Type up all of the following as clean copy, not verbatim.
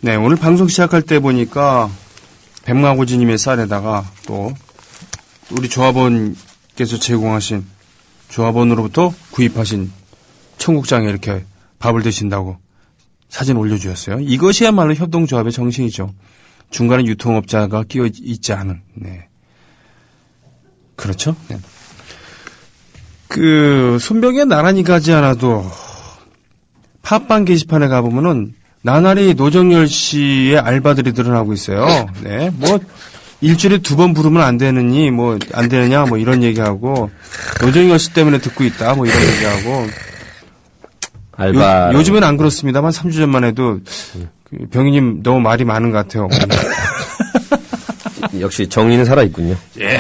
네, 오늘 방송 시작할 때 보니까 뱀가고지님의 쌀에다가 또 우리 조합원께서 제공하신 조합원으로부터 구입하신 청국장에 이렇게 밥을 드신다고 사진 올려주셨어요. 이것이야말로 협동조합의 정신이죠. 중간에 유통업자가 끼어 있지 않은. 네. 그렇죠? 네. 손병에 나란히 가지 않아도 팟빵 게시판에 가보면은 나날이 노정열 씨의 알바들이 드러나고 있어요. 네. 일주일에 2번 부르면 안 되느니, 안 되느냐, 이런 얘기하고, 노정열 씨 때문에 듣고 있다, 이런 얘기하고. 알바. 요즘엔 안 그렇습니다만, 3주 전만 해도, 병희님 너무 말이 많은 것 같아요. 역시 정의는 살아있군요. 예.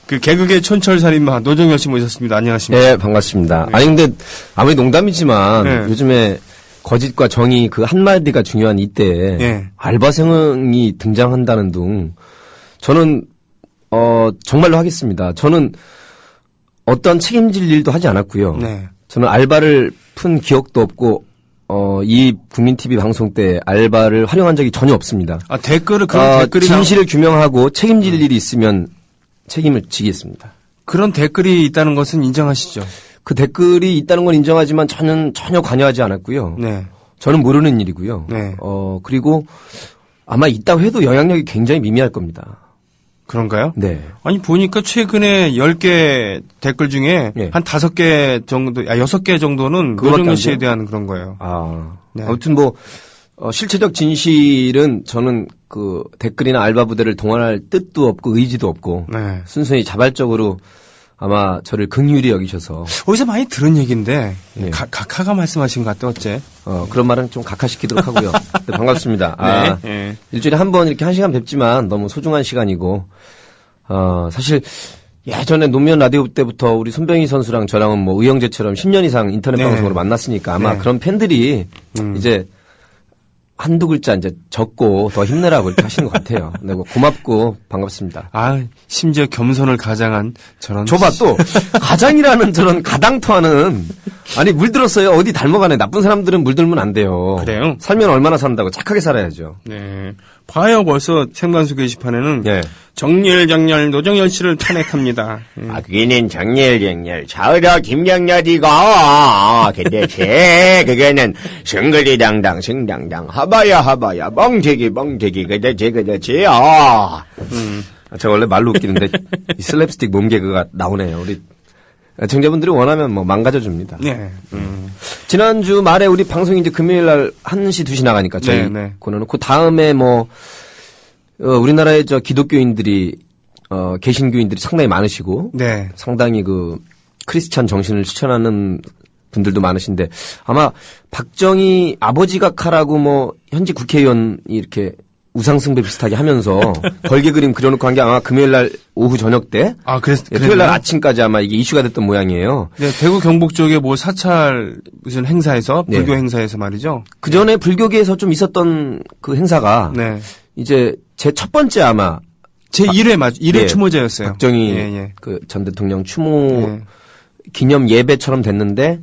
개그계 촌철살인마 노정열 씨 모셨습니다. 안녕하십니까. 네, 반갑습니다. 네. 아니, 근데, 아무리 농담이지만, 네. 요즘에 거짓과 정의 그 한마디가 중요한 이때에, 네. 알바생이 등장한다는 등, 저는, 정말로 하겠습니다. 저는 어떤 책임질 일도 하지 않았고요. 네. 저는 알바를 푼 기억도 없고, 이 국민TV 방송 때 알바를 활용한 적이 전혀 없습니다. 댓글이 진실을 규명하고 책임질 일이 있으면 책임을 지겠습니다. 그런 댓글이 있다는 것은 인정하시죠? 그 댓글이 있다는 건 인정하지만 저는 전혀 관여하지 않았고요. 네. 저는 모르는 일이고요. 네. 그리고 아마 있다고 해도 영향력이 굉장히 미미할 겁니다. 그런가요? 네. 아니, 보니까 최근에 10개 댓글 중에 네. 한 5개 정도, 6개 정도는 노정열 씨에 대한 그런 거예요. 네. 아무튼 실체적 진실은 저는 댓글이나 알바 부대를 동원할 뜻도 없고 의지도 없고 네. 순수히 자발적으로 아마 저를 긍휼히 여기셔서 어디서 많이 들은 얘기인데 네. 각하가 말씀하신 것 같아 어째? 그런 말은 좀 각하시키도록 하고요. 네, 반갑습니다. 네. 일주일에 한 번 이렇게 1시간 뵙지만 너무 소중한 시간이고 사실 예전에 노무현 라디오 때부터 우리 손병희 선수랑 저랑은 의형제처럼 10년 이상 인터넷 네. 방송으로 만났으니까 아마 네. 그런 팬들이 이제 한두 글자 이제 적고 더 힘내라고 이렇게 하시는 것 같아요. 네, 고맙고 반갑습니다. 심지어 겸손을 가장한 저런. 저봐 또 가장이라는 저런 가당토하는 아니 물들었어요. 어디 닮아가네. 나쁜 사람들은 물들면 안 돼요. 그래요? 살면 얼마나 산다고 착하게 살아야죠. 네. 봐요 벌써 생방송 게시판에는 네. 정렬 노정열 씨를 탄핵합니다. 그게는 정렬 자으라 김영렬이고 근데 그게는 승거리당당 승당당 하바야 멍대기 그대지 저 원래 말로 웃기는데 이 슬랩스틱 몸 개그가 나오네요. 우리 청자분들이 원하면 망가져줍니다. 네. 지난주 말에 우리 방송이 이제 금요일 날 1시, 2시 나가니까 저희 코너는 그 다음에 우리나라의 기독교인들이, 개신교인들이 상당히 많으시고. 네. 상당히 크리스찬 정신을 실천하는 분들도 많으신데 아마 박정희 아버지가 카라고 현직 국회의원이 이렇게 우상숭배 비슷하게 하면서 걸개 그림 그려놓고 한 게 아마 금요일 날 오후 저녁 때. 토요일 날 아침까지 아마 이게 이슈가 됐던 모양이에요. 네, 대구 경북 쪽에 사찰 무슨 행사에서 불교 네. 행사에서 말이죠. 그 전에 불교계에서 좀 있었던 그 행사가. 네. 이제 제 첫 번째 아마. 제 1회 예, 추모제였어요. 박정희 전 대통령 추모 기념 예배처럼 됐는데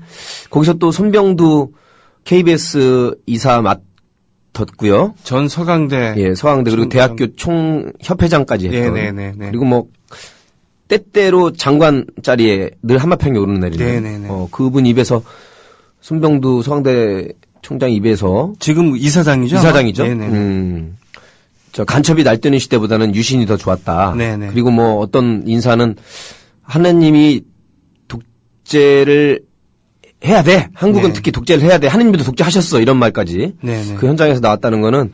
거기서 또 손병두 KBS 이사 뒀고요. 전 서강대. 예, 서강대 그리고 대학교 총협회장까지 했던. 네네네. 그리고 때때로 장관 자리에 늘 한마평에 오르내리는. 네네네. 그분 입에서 손병두 서강대 총장 입에서 지금 이사장이죠? 이사장이죠. 네네. 간첩이 날뛰는 시대보다는 유신이 더 좋았다. 네네. 그리고 어떤 인사는 하느님이 독재를 해야 돼. 한국은 네. 특히 독재를 해야 돼. 하느님도 독재하셨어. 이런 말까지. 네네. 그 현장에서 나왔다는 거는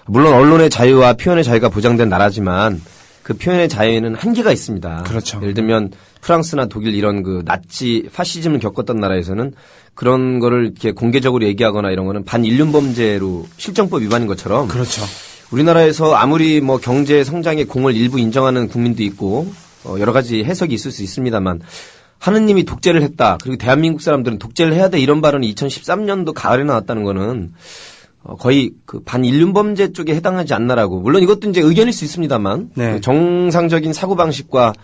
물론 언론의 자유와 표현의 자유가 보장된 나라지만 그 표현의 자유에는 한계가 있습니다. 그렇죠. 예를 들면 프랑스나 독일 이런 나치 파시즘을 겪었던 나라에서는 그런 거를 이렇게 공개적으로 얘기하거나 이런 거는 반인륜 범죄로 실정법 위반인 것처럼. 그렇죠. 우리나라에서 아무리 경제 성장의 공을 일부 인정하는 국민도 있고 여러 가지 해석이 있을 수 있습니다만 하느님이 독재를 했다. 그리고 대한민국 사람들은 독재를 해야 돼. 이런 발언이 2013년도 가을에 나왔다는 거는 거의 반인륜 범죄 쪽에 해당하지 않나라고. 물론 이것도 이제 의견일 수 있습니다만 네. 정상적인 사고방식과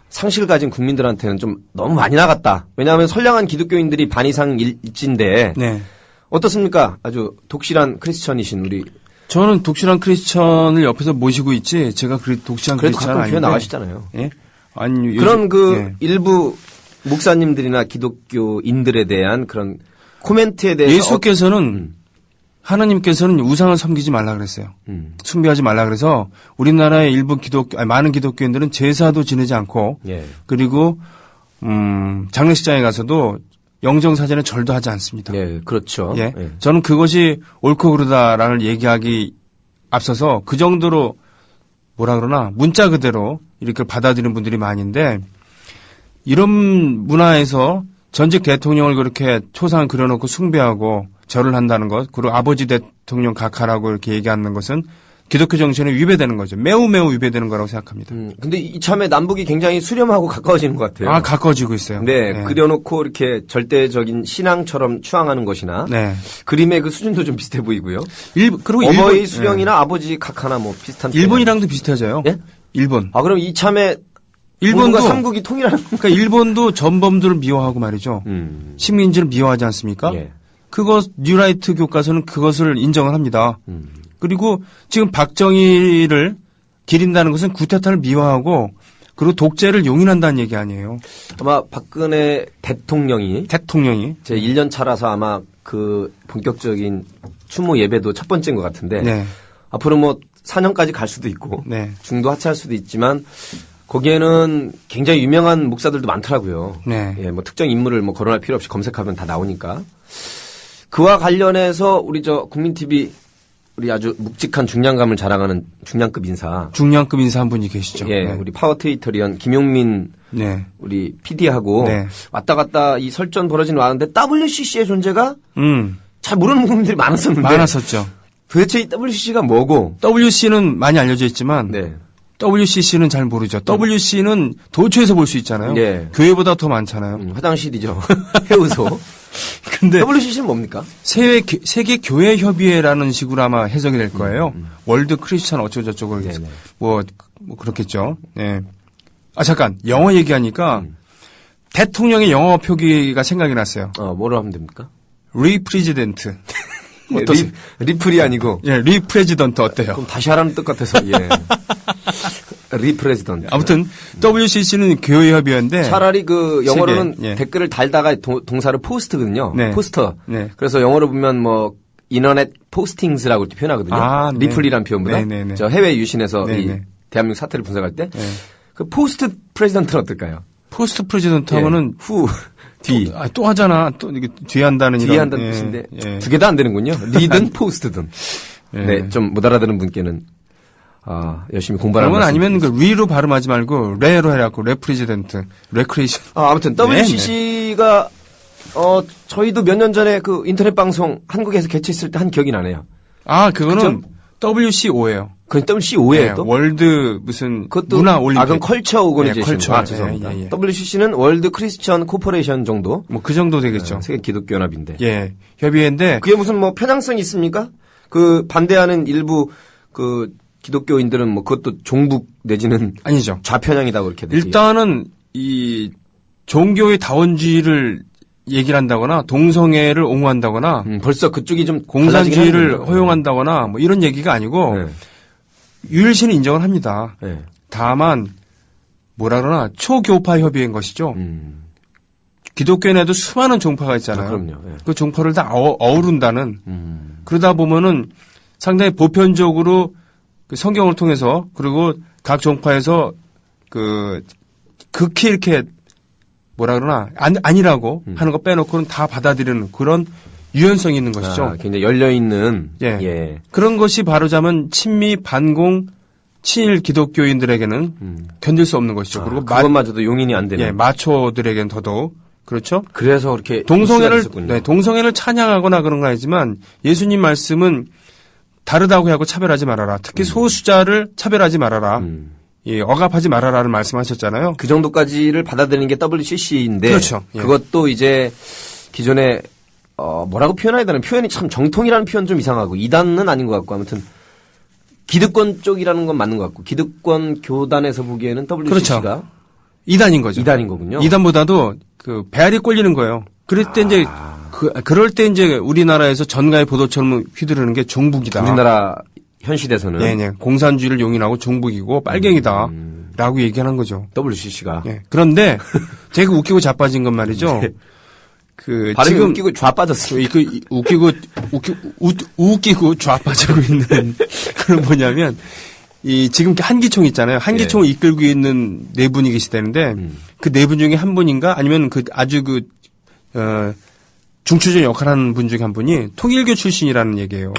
상식을 가진 국민들한테는 좀 너무 많이 나갔다. 왜냐하면 선량한 기독교인들이 반 이상 일진데 네. 어떻습니까? 아주 독실한 크리스천이신 우리 저는 독실한 크리스천을 옆에서 모시고 있지 제가 독실한 그래도 크리스천 가끔 아닌데. 교회 나가시잖아요. 예? 아니 그런 예. 일부 목사님들이나 기독교인들에 대한 그런 코멘트에 대해서 예수께서는 하나님께서는 우상을 섬기지 말라 그랬어요. 숭배하지 말라 그래서 우리나라의 일부 많은 기독교인들은 제사도 지내지 않고 예. 그리고 장례식장에 가서도 영정사전에 절도 하지 않습니다. 예, 그렇죠. 예. 예. 저는 그것이 옳고 그르다라는 얘기하기 앞서서 그 정도로 뭐라 그러나 문자 그대로 이렇게 받아들이는 분들이 많은데 이런 문화에서 전직 대통령을 그렇게 초상을 그려놓고 숭배하고 절을 한다는 것, 그리고 아버지 대통령 각하라고 이렇게 얘기하는 것은 기독교 정신에 위배되는 거죠. 매우 위배되는 거라고 생각합니다. 근데 이참에 남북이 굉장히 수렴하고 가까워지는 것 같아요. 아, 가까워지고 있어요. 네, 그려놓고 이렇게 절대적인 신앙처럼 추앙하는 것이나 네. 그림의 그 수준도 좀 비슷해 보이고요. 그리고 어버이 일본, 수령이나 아버지 각하나 뭐 비슷한. 일본이랑도 비슷해져요. 예? 일본. 아, 그럼 이참에 일본도 일본과 삼국이 통일하는. 그러니까 일본도 전범들을 미워하고 말이죠. 식민지를 미워하지 않습니까? 예. 그거 뉴라이트 교과서는 그것을 인정을 합니다. 그리고 지금 박정희를 기린다는 것은 구테타를 미워하고 그리고 독재를 용인한다는 얘기 아니에요. 아마 박근혜 대통령이 제 1년 차라서 아마 그 본격적인 추모 예배도 첫 번째인 것 같은데 네. 앞으로 뭐 4년까지 갈 수도 있고 네. 중도 하차할 수도 있지만 거기에는 굉장히 유명한 목사들도 많더라고요. 네. 예, 뭐 특정 인물을 뭐 거론할 필요 없이 검색하면 다 나오니까. 그와 관련해서 우리 저 국민TV 우리 아주 묵직한 중량감을 자랑하는 중량급 인사. 중량급 인사 한 분이 계시죠. 예, 네. 우리 파워트위터리언 김용민 네. 우리 PD하고 네. 왔다 갔다 이 설전 벌어지는 왔는데 WCC의 존재가 음. 잘 모르는 분들이 많았었는데. 많았었죠. 도대체 이 WCC가 뭐고? WC는 많이 알려져 있지만 네. WCC는 잘 모르죠. WC는 도처에서 볼 수 있잖아요. 예. 교회보다 더 많잖아요. 화장실이죠. 해우소. 근데 WCC는 뭡니까? 세계 교회 협의회라는 식으로 아마 해석이 될 거예요. 월드 크리스천 어쩌고저쩌고 네네. 뭐 그렇겠죠. 예. 아 잠깐 영어 얘기하니까 대통령의 영어 표기가 생각이 났어요. 뭐로 하면 됩니까? 리프레지던트. 어떠세요? 리플이 아니고. 예, 리프레지던트 어때요? 그럼 다시 하라는 뜻 같아서, 예. 리프레지던트. 아무튼 WCC는 교회 협의회인데 차라리 그 영어로는 세계, 예. 댓글을 달다가 동사를 포스트거든요. 네. 포스터. 네. 그래서 영어로 보면 뭐 인터넷 포스팅스라고 이렇게 표현하거든요. 아, 네. 리플이란 표현보다. 네네네. 저 해외 유신에서 이 네네. 대한민국 사태를 분석할 때. 네. 그 포스트 프레지던트는 어떨까요? 포스트 프레지던트 예. 하면은 후, 뒤. 또 하잖아. 또 이게 뒤에 한다는 뒤에 이런 한다는 예, 뜻인데 예. 두 개 다 안 되는군요. 리든 포스트든. 예. 네, 좀 못 알아듣는 분께는 열심히 공부하는 그러면 아니면 그 리로 발음하지 말고 레로 해갖고 레프레지던트, 레크레이션. 아무튼 WCC가 저희도 몇 년 전에 그 인터넷 방송 한국에서 개최했을 때 한 기억이 나네요. 아, 그거는 WCO예요. 그 WCO예요 네, 또? 월드 무슨 그것도 문화 올림픽. 그건 컬처 오거니제이션. 네, 컬처. 죄송합니다. 예, 예. WCC는 월드 크리스천 코퍼레이션 정도. 뭐 그 정도 되겠죠. 세계 기독교 연합인데. 예, 협의회인데 그게 무슨 뭐 편향성이 있습니까? 그 반대하는 일부 그 기독교인들은 뭐 그것도 종북 내지는 아니죠. 좌편향이다 그렇게 일단은 이 종교의 다원주의를 얘기를 한다거나 동성애를 옹호한다거나 벌써 그쪽이 좀 공산주의를 달라지긴 허용한다거나 뭐 이런 얘기가 아니고 네. 유일신은 인정을 합니다. 네. 다만 뭐라 그러나 초교파 협의회인 것이죠. 기독교 내에도 수많은 종파가 있잖아요. 그럼요. 네. 그 종파를 다 어우른다는 그러다 보면은 상당히 보편적으로 그 성경을 통해서 그리고 각 종파에서 그 극히 이렇게 뭐라 그러나 아니라고 하는 거 빼놓고는 다 받아들이는 그런 유연성이 있는 것이죠. 굉장히 열려 있는 예. 그런 것이 바로자면 친미 반공 친일 기독교인들에게는 견딜 수 없는 것이죠. 그리고 그것마저도 용인이 안 되는. 예, 마초들에게는 더더욱 그렇죠. 그래서 그렇게 동성애를 찬양하거나 그런 건 아니지만 예수님 말씀은 다르다고 하고 차별하지 말아라. 특히 소수자를 차별하지 말아라. 예, 억압하지 말아라를 말씀하셨잖아요. 그 정도까지를 받아들이는 게 WCC인데 그렇죠. 예. 그것도 이제 기존에 뭐라고 표현해야 되나 표현이 참 정통이라는 표현 좀 이상하고 이단은 아닌 것 같고 아무튼 기득권 쪽이라는 건 맞는 것 같고 기득권 교단에서 보기에는 WCC가 그렇죠. 이단인 거죠. 이단인 거군요. 이단보다도 그 배알이 꼴리는 거예요. 그럴 때 이제 그럴 때 이제 우리나라에서 전가의 보도처럼 휘두르는 게 종북이다. 우리나라 현 시대에서는 네네. 공산주의를 용인하고 종북이고 빨갱이다. 라고 얘기하는 거죠. WCC가 예. 그런데 제가 웃기고 자빠진 건 말이죠. 네. 그 발음이 지금 웃기고 좌빠졌습니다. 웃기고 좌빠지고 있는 그런 뭐냐면 이 지금 한기총 있잖아요. 한기총을 이끌고 있는 네 분이 계시다는데 그 네 분 중에 한 분인가 아니면 그 아주 중추적인 역할하는 분 중에 한 분이 통일교 출신이라는 얘기예요.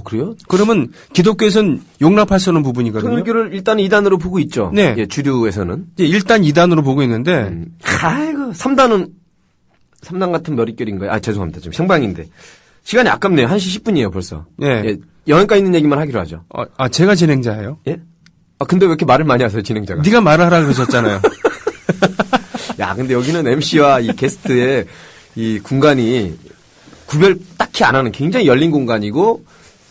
그래요? 그러면 기독교에서는 용납할 수 없는 부분이거든요. 통일교를 일단 2단으로 보고 있죠. 네. 예, 주류에서는. 이제 일단 2단으로 보고 있는데 아이고, 3단 같은 머릿결인가요? 죄송합니다. 지금 생방인데. 시간이 아깝네요. 1시 10분이에요, 벌써. 예. 영양가 있는 얘기만 하기로 하죠. 제가 진행자예요. 예? 근데 왜 이렇게 말을 많이 하세요, 진행자가? 네가 말을 하라 그러셨잖아요. 야, 근데 여기는 MC와 이 게스트의 이 공간이 구별 딱히 안 하는 굉장히 열린 공간이고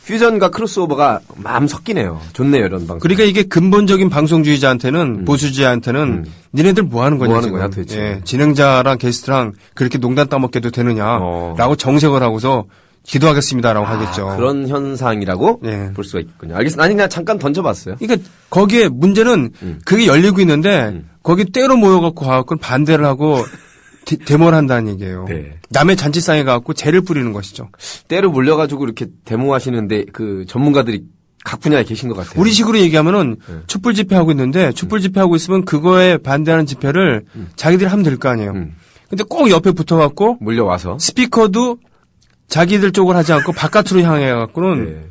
퓨전과 크로스오버가 마음 섞이네요. 좋네요, 이런 방송. 그러니까 이게 근본적인 방송주의자한테는 보수주의자한테는 니네들 뭐 하는 거냐 뭐 하는 지금. 거야, 도대체. 예, 진행자랑 게스트랑 그렇게 농단 따먹게도 되느냐라고 정색을 하고서 기도하겠습니다라고 하겠죠. 그런 현상이라고 예. 볼 수가 있군요. 알겠습니다. 아니, 그냥 잠깐 던져봤어요. 그러니까 거기에 문제는 그게 열리고 있는데 거기 때로 모여갖고 가갖고 반대를 하고 데모를 한다는 얘기예요. 네. 남의 잔치상에 가갖고 재를 뿌리는 것이죠. 때로 몰려가지고 이렇게 데모하시는데 그 전문가들이 각 분야에 계신 것 같아요. 우리 식으로 얘기하면은 촛불 집회하고 있는데 촛불 집회하고 있으면 그거에 반대하는 집회를 자기들이 하면 될 거 아니에요. 근데 꼭 옆에 붙어갖고 몰려와서 스피커도 자기들 쪽을 하지 않고 바깥으로 향해갖고는 네.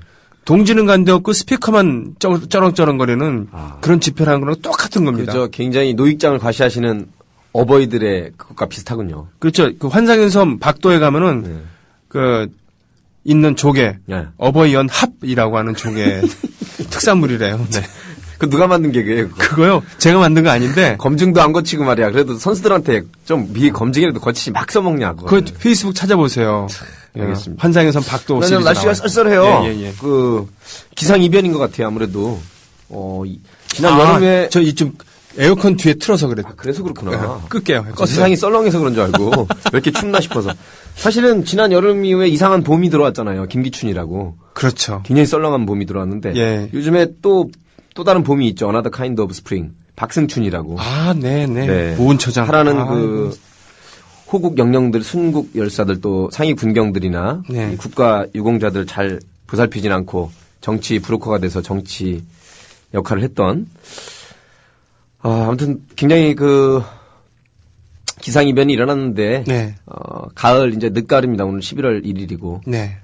동지는 간데 없고 스피커만 쩌렁쩌렁거리는 그런 집회를 하는 거랑 똑같은 겁니다. 그죠. 굉장히 노익장을 과시하시는 어버이들의 그것과 비슷하군요. 그렇죠. 그 환상의 섬 박도에 가면은 네. 그 있는 조개 네. 어버이연 합이라고 하는 조개 특산물이래요. 네. 그 누가 만든 개그예요? 그거? 그거요. 제가 만든 거 아닌데 검증도 안 거치고 말이야. 그래도 선수들한테 좀 미리 검증이라도 거치지 막 써먹냐고. 그 페이스북 찾아보세요. 예. 알겠습니다. 환상의 섬 박도 시리즈 날씨가 나와요. 쌀쌀해요. 예. 그 기상 이변인 것 같아요. 아무래도 지난 여름에 저 이 좀 에어컨 뒤에 틀어서 그래. 그래서 그렇구나. 끌게요. 세상이 썰렁해서 그런 줄 알고 왜 이렇게 춥나 싶어서. 사실은 지난 여름 이후에 이상한 봄이 들어왔잖아요. 김기춘이라고. 그렇죠. 굉장히 썰렁한 봄이 들어왔는데 예. 요즘에 또 다른 봄이 있죠. Another Kind of Spring. 박승춘이라고. 네네. 네. 보훈처장. 하라는 그 호국 영령들, 순국 열사들 또 상위 군경들이나 네. 이 국가 유공자들 잘 보살피진 않고 정치 브로커가 돼서 정치 역할을 했던 아무튼 굉장히 그 기상 이변이 일어났는데 네. 가을 이제 늦가을입니다. 오늘 11월 1일이고 네.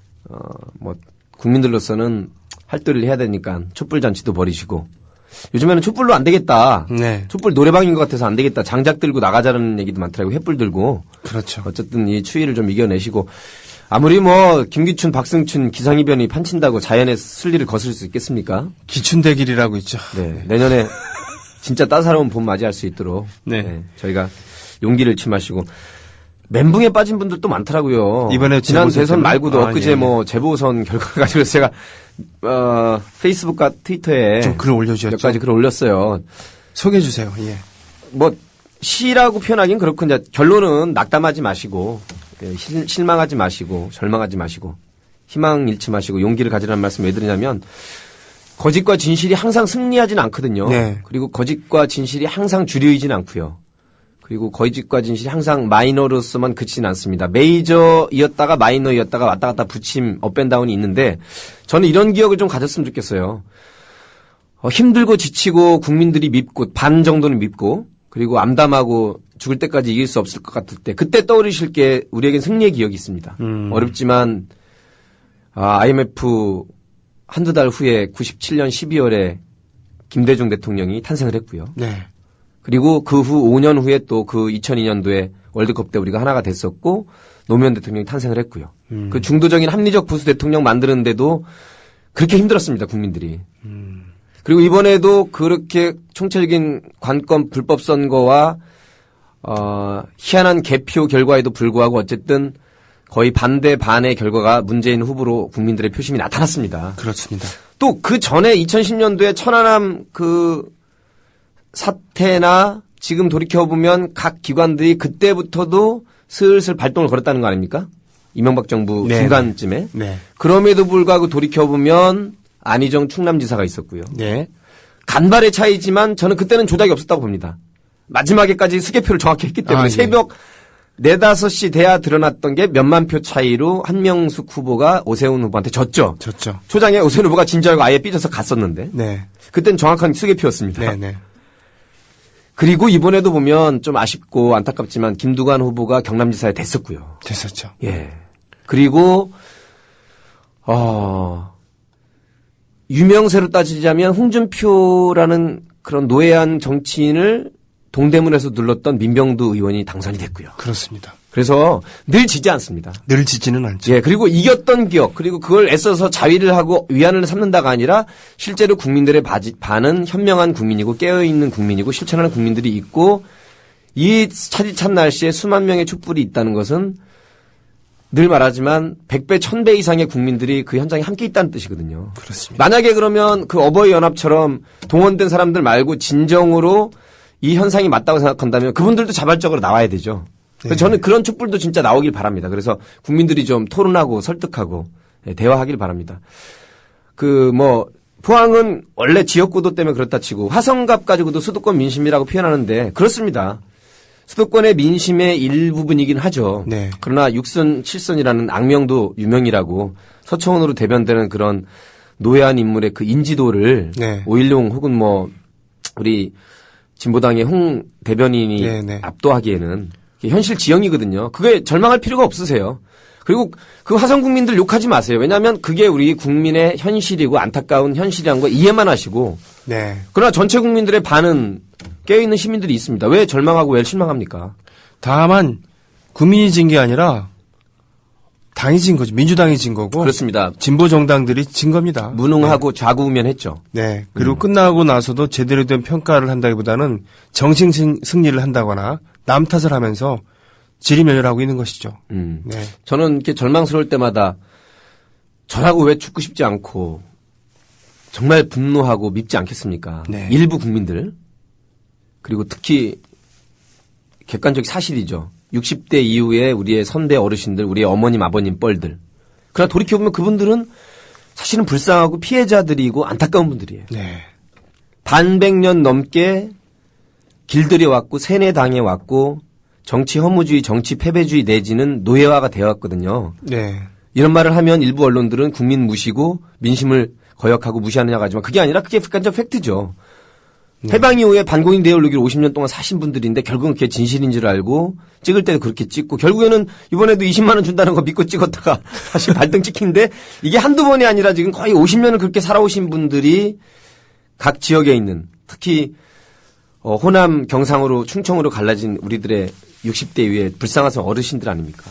뭐 국민들로서는 할도리를 해야 되니까 촛불 잔치도 버리시고 요즘에는 촛불로 안 되겠다. 네. 촛불 노래방인 것 같아서 안 되겠다. 장작 들고 나가자는 얘기도 많더라고요. 횃불 들고. 그렇죠. 어쨌든 이 추위를 좀 이겨내시고 아무리 뭐 김기춘, 박승춘 기상이변이 판친다고 자연의 순리를 거슬 수 있겠습니까? 기춘대길이라고 있죠. 네. 내년에 진짜 따사로운 봄 맞이할 수 있도록 네. 저희가 용기를 취마시고 멘붕에 빠진 분들도 많더라고요. 이번에 지난 재보선 대선 때문에? 말고도 엊그제 예. 뭐 재보선 결과를 가지고 제가 페이스북과 트위터에 좀 글을 올려주셨죠. 몇 가지 글을 올렸어요. 소개해 주세요. 예. 뭐 시라고 표현하기는 그렇고 이제 결론은 낙담하지 마시고 실망하지 마시고 절망하지 마시고 희망 잃지 마시고 용기를 가지라는 말씀 왜 드리냐면 거짓과 진실이 항상 승리하진 않거든요. 네. 그리고 거짓과 진실이 항상 주류이진 않고요. 그리고 거짓과 진실이 항상 마이너로서만 그치진 않습니다. 메이저이었다가 마이너이었다가 왔다 갔다 붙임 업앤다운이 있는데 저는 이런 기억을 좀 가졌으면 좋겠어요. 힘들고 지치고 국민들이 밉고 반 정도는 밉고 그리고 암담하고 죽을 때까지 이길 수 없을 것 같을 때 그때 떠오르실 게 우리에겐 승리의 기억이 있습니다. 어렵지만 IMF 한두 달 후에 97년 12월에 김대중 대통령이 탄생을 했고요. 네. 그리고 그 후 5년 후에 또 그 2002년도에 월드컵 때 우리가 하나가 됐었고 노무현 대통령이 탄생을 했고요. 그 중도적인 합리적 보수 대통령 만드는데도 그렇게 힘들었습니다. 국민들이. 그리고 이번에도 그렇게 총체적인 관권 불법 선거와 희한한 개표 결과에도 불구하고 어쨌든 거의 반대 반의 결과가 문재인 후보로 국민들의 표심이 나타났습니다. 그렇습니다. 또 그 전에 2010년도에 천안함 그 사태나 지금 돌이켜보면 각 기관들이 그때부터도 슬슬 발동을 걸었다는 거 아닙니까? 이명박 정부 네. 중간쯤에. 네. 그럼에도 불구하고 돌이켜보면 안희정 충남지사가 있었고요. 네. 간발의 차이지만 저는 그때는 조작이 없었다고 봅니다. 마지막에까지 수개표를 정확히 했기 때문에 예. 새벽 4, 5시 돼야 드러났던 게 몇만 표 차이로 한명숙 후보가 오세훈 후보한테 졌죠. 졌죠. 초장에 오세훈 후보가 진 줄 알고 아예 삐져서 갔었는데 네. 그때는 정확한 수개표였습니다. 네네. 그리고 이번에도 보면 좀 아쉽고 안타깝지만 김두관 후보가 경남지사에 됐었고요. 됐었죠. 예. 그리고 유명세로 따지자면 홍준표라는 그런 노예한 정치인을 동대문에서 눌렀던 민병두 의원이 당선이 됐고요. 그렇습니다. 그래서 늘 지지 않습니다. 늘 지지는 않죠. 예, 그리고 이겼던 기억, 그리고 그걸 애써서 자위를 하고 위안을 삼는다가 아니라 실제로 국민들의 반은 현명한 국민이고 깨어있는 국민이고 실천하는 국민들이 있고 이 차디찬 날씨에 수만 명의 촛불이 있다는 것은 늘 말하지만 100배, 1000배 이상의 국민들이 그 현장에 함께 있다는 뜻이거든요. 그렇습니다. 만약에 그러면 그 어버이 연합처럼 동원된 사람들 말고 진정으로 이 현상이 맞다고 생각한다면 그분들도 자발적으로 나와야 되죠. 그래서 저는 그런 촛불도 진짜 나오길 바랍니다. 그래서 국민들이 좀 토론하고 설득하고 대화하길 바랍니다. 포항은 원래 지역구도 때문에 그렇다 치고 화성갑 가지고도 수도권 민심이라고 표현하는데 그렇습니다. 수도권의 민심의 일부분이긴 하죠. 네. 그러나 6선, 7선이라는 악명도 유명이라고 서청원으로 대변되는 그런 노예한 인물의 그 인지도를 네. 5.16 혹은 우리 진보당의 홍 대변인이 네. 압도하기에는 현실 지형이거든요. 그게 절망할 필요가 없으세요. 그리고 그 화성 국민들 욕하지 마세요. 왜냐하면 그게 우리 국민의 현실이고 안타까운 현실이란 거 이해만 하시고. 네. 그러나 전체 국민들의 반은 깨어있는 시민들이 있습니다. 왜 절망하고 왜 실망합니까? 다만 국민이 진 게 아니라 당이 진 거죠. 민주당이 진 거고. 그렇습니다. 진보 정당들이 진 겁니다. 무능하고 좌구우면했죠. 네. 그리고 끝나고 나서도 제대로 된 평가를 한다기보다는 정신 승리를 한다거나 남 탓을 하면서 지리멸렬하고 있는 것이죠. 네. 저는 이렇게 절망스러울 때마다 저라고 왜 죽고 싶지 않고 정말 분노하고 밉지 않겠습니까? 네. 일부 국민들 그리고 특히 객관적 사실이죠. 60대 이후에 우리의 선배 어르신들, 우리의 어머님, 아버님 뻘들. 그러나 돌이켜보면 그분들은 사실은 불쌍하고 피해자들이고 안타까운 분들이에요. 네. 반백년 넘게 길들여왔고 세뇌당해왔고 정치 허무주의, 정치 패배주의 내지는 노예화가 되어왔거든요. 네. 이런 말을 하면 일부 언론들은 국민 무시고 민심을 거역하고 무시하느냐고 하지만 그게 아니라 그게 객관적 팩트죠. 네. 해방 이후에 반공인 대열로기를 50년 동안 사신 분들인데 결국은 그게 진실인 줄 알고 찍을 때도 그렇게 찍고 결국에는 이번에도 20만 원 준다는 거 믿고 찍었다가 다시 발등 찍힌데 이게 한두 번이 아니라 지금 거의 50년을 그렇게 살아오신 분들이 각 지역에 있는 특히 호남 경상으로 충청으로 갈라진 우리들의 60대 이후에 불쌍한 어르신들 아닙니까?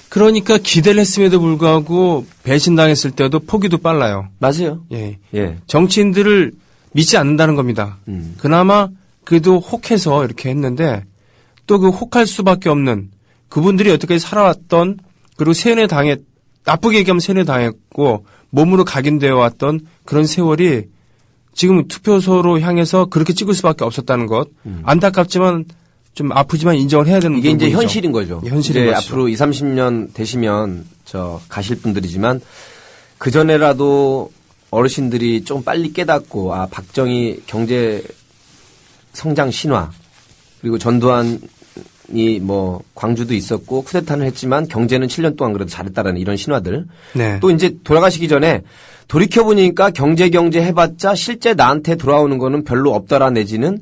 그러니까 기대를 했음에도 불구하고 배신당했을 때도 포기도 빨라요. 맞아요. 예. 예. 정치인들을 믿지 않는다는 겁니다. 그나마 그래도 혹해서 이렇게 했는데 또 그 혹할 수밖에 없는 그분들이 여태까지 살아왔던 그리고 나쁘게 얘기하면 세뇌당했고 몸으로 각인되어 왔던 그런 세월이 지금 투표소로 향해서 그렇게 찍을 수밖에 없었다는 것. 안타깝지만 좀 아프지만 인정을 해야 되는 이게 이제 부분이죠. 현실인 거죠. 현실인 이제 것이죠. 앞으로 20, 30년 되시면 가실 분들이지만 그 전에라도 어르신들이 좀 빨리 깨닫고 박정희 경제 성장 신화 그리고 전두환이 광주도 있었고 쿠데타는 했지만 경제는 7년 동안 그래도 잘했다라는 이런 신화들. 네. 또 이제 돌아가시기 전에 돌이켜보니까 경제 해봤자 실제 나한테 돌아오는 거는 별로 없더라 내지는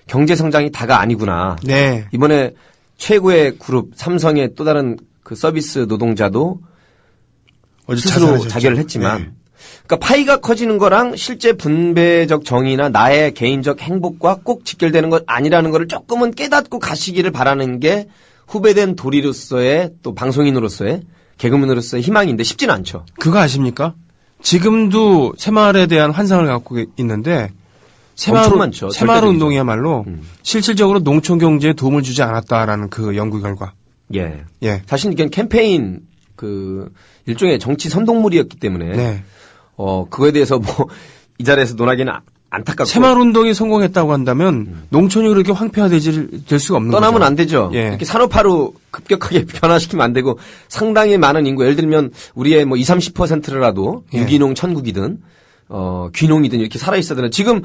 경제 성장이 다가 아니구나. 네. 이번에 최고의 그룹 삼성의 또 다른 그 서비스 노동자도 어제 스스로 자살하셨죠. 자결을 했지만 네. 그러니까 파이가 커지는 거랑 실제 분배적 정의나 나의 개인적 행복과 꼭 직결되는 것 아니라는 거를 조금은 깨닫고 가시기를 바라는 게 후배된 도리로서의 또 방송인으로서의 개그맨으로서의 희망인데 쉽지는 않죠. 그거 아십니까? 지금도 새마을에 대한 환상을 갖고 있는데 엄청 많죠. 새마을 절대적이죠. 운동이야말로 실질적으로 농촌 경제에 도움을 주지 않았다라는 그 연구 결과. 예. 예. 사실 이게 캠페인 일종의 정치 선동물이었기 때문에 네. 그거에 대해서 이 자리에서 논하기는 안타깝고 새마을 운동이 성공했다고 한다면 농촌이 그렇게 황폐화될 수가 없는 떠나면 거죠. 안 되죠. 예. 이렇게 산업화로 급격하게 변화시키면 안 되고 상당히 많은 인구 예를 들면 우리의 20, 30%라도 예. 유기농 천국이든 귀농이든 이렇게 살아있어야 되는 지금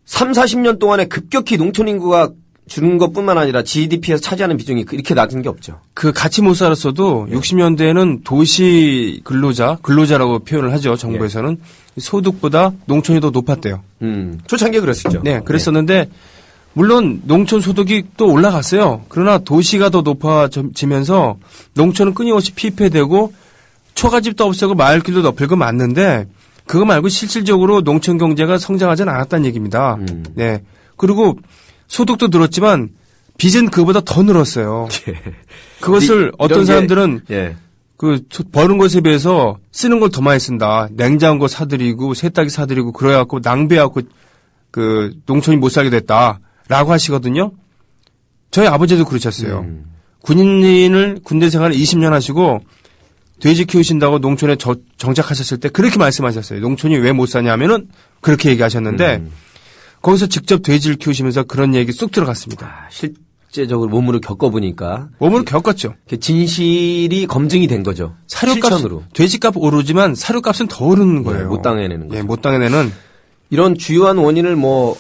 3, 40년 동안에 급격히 농촌 인구가 줄은 것뿐만 아니라 GDP에서 차지하는 비중이 이렇게 낮은 게 없죠. 그 같이 못 살았어도 60년대에는 도시 근로자라고 표현을 하죠. 정부에서는 소득보다 농촌이 더 높았대요. 초창기에 그랬었죠. 네, 그랬었는데 물론 농촌 소득이 또 올라갔어요. 그러나 도시가 더 높아지면서 농촌은 끊임없이 피폐되고 초가집도 없애고 마을길도 넓히고 맞는데 그거 말고 실질적으로 농촌 경제가 성장하지는 않았다는 얘기입니다. 네. 그리고 소득도 늘었지만 빚은 그보다 더 늘었어요. 그것을 어떤 사람들은 그 버는 것에 비해서 쓰는 걸 더 많이 쓴다. 냉장고 사들이고 세탁기 사들이고 그래갖고 낭비해갖고 그 농촌이 못 살게 됐다라고 하시거든요. 저희 아버지도 그러셨어요. 군대 생활을 20년 하시고 돼지 키우신다고 농촌에 정착하셨을 때 그렇게 말씀하셨어요. 농촌이 왜 못 사냐면은 그렇게 얘기하셨는데 거기서 직접 돼지를 키우시면서 그런 얘기 쑥 들어갔습니다. 실제적으로 몸으로 겪어보니까 몸으로 겪었죠. 진실이 검증이 된 거죠. 실천으로. 돼지값 오르지만 사료값은 더 오르는 거예요. 못 당해내는 거죠. 예, 못 당해내는. 이런 주요한 원인을 뭐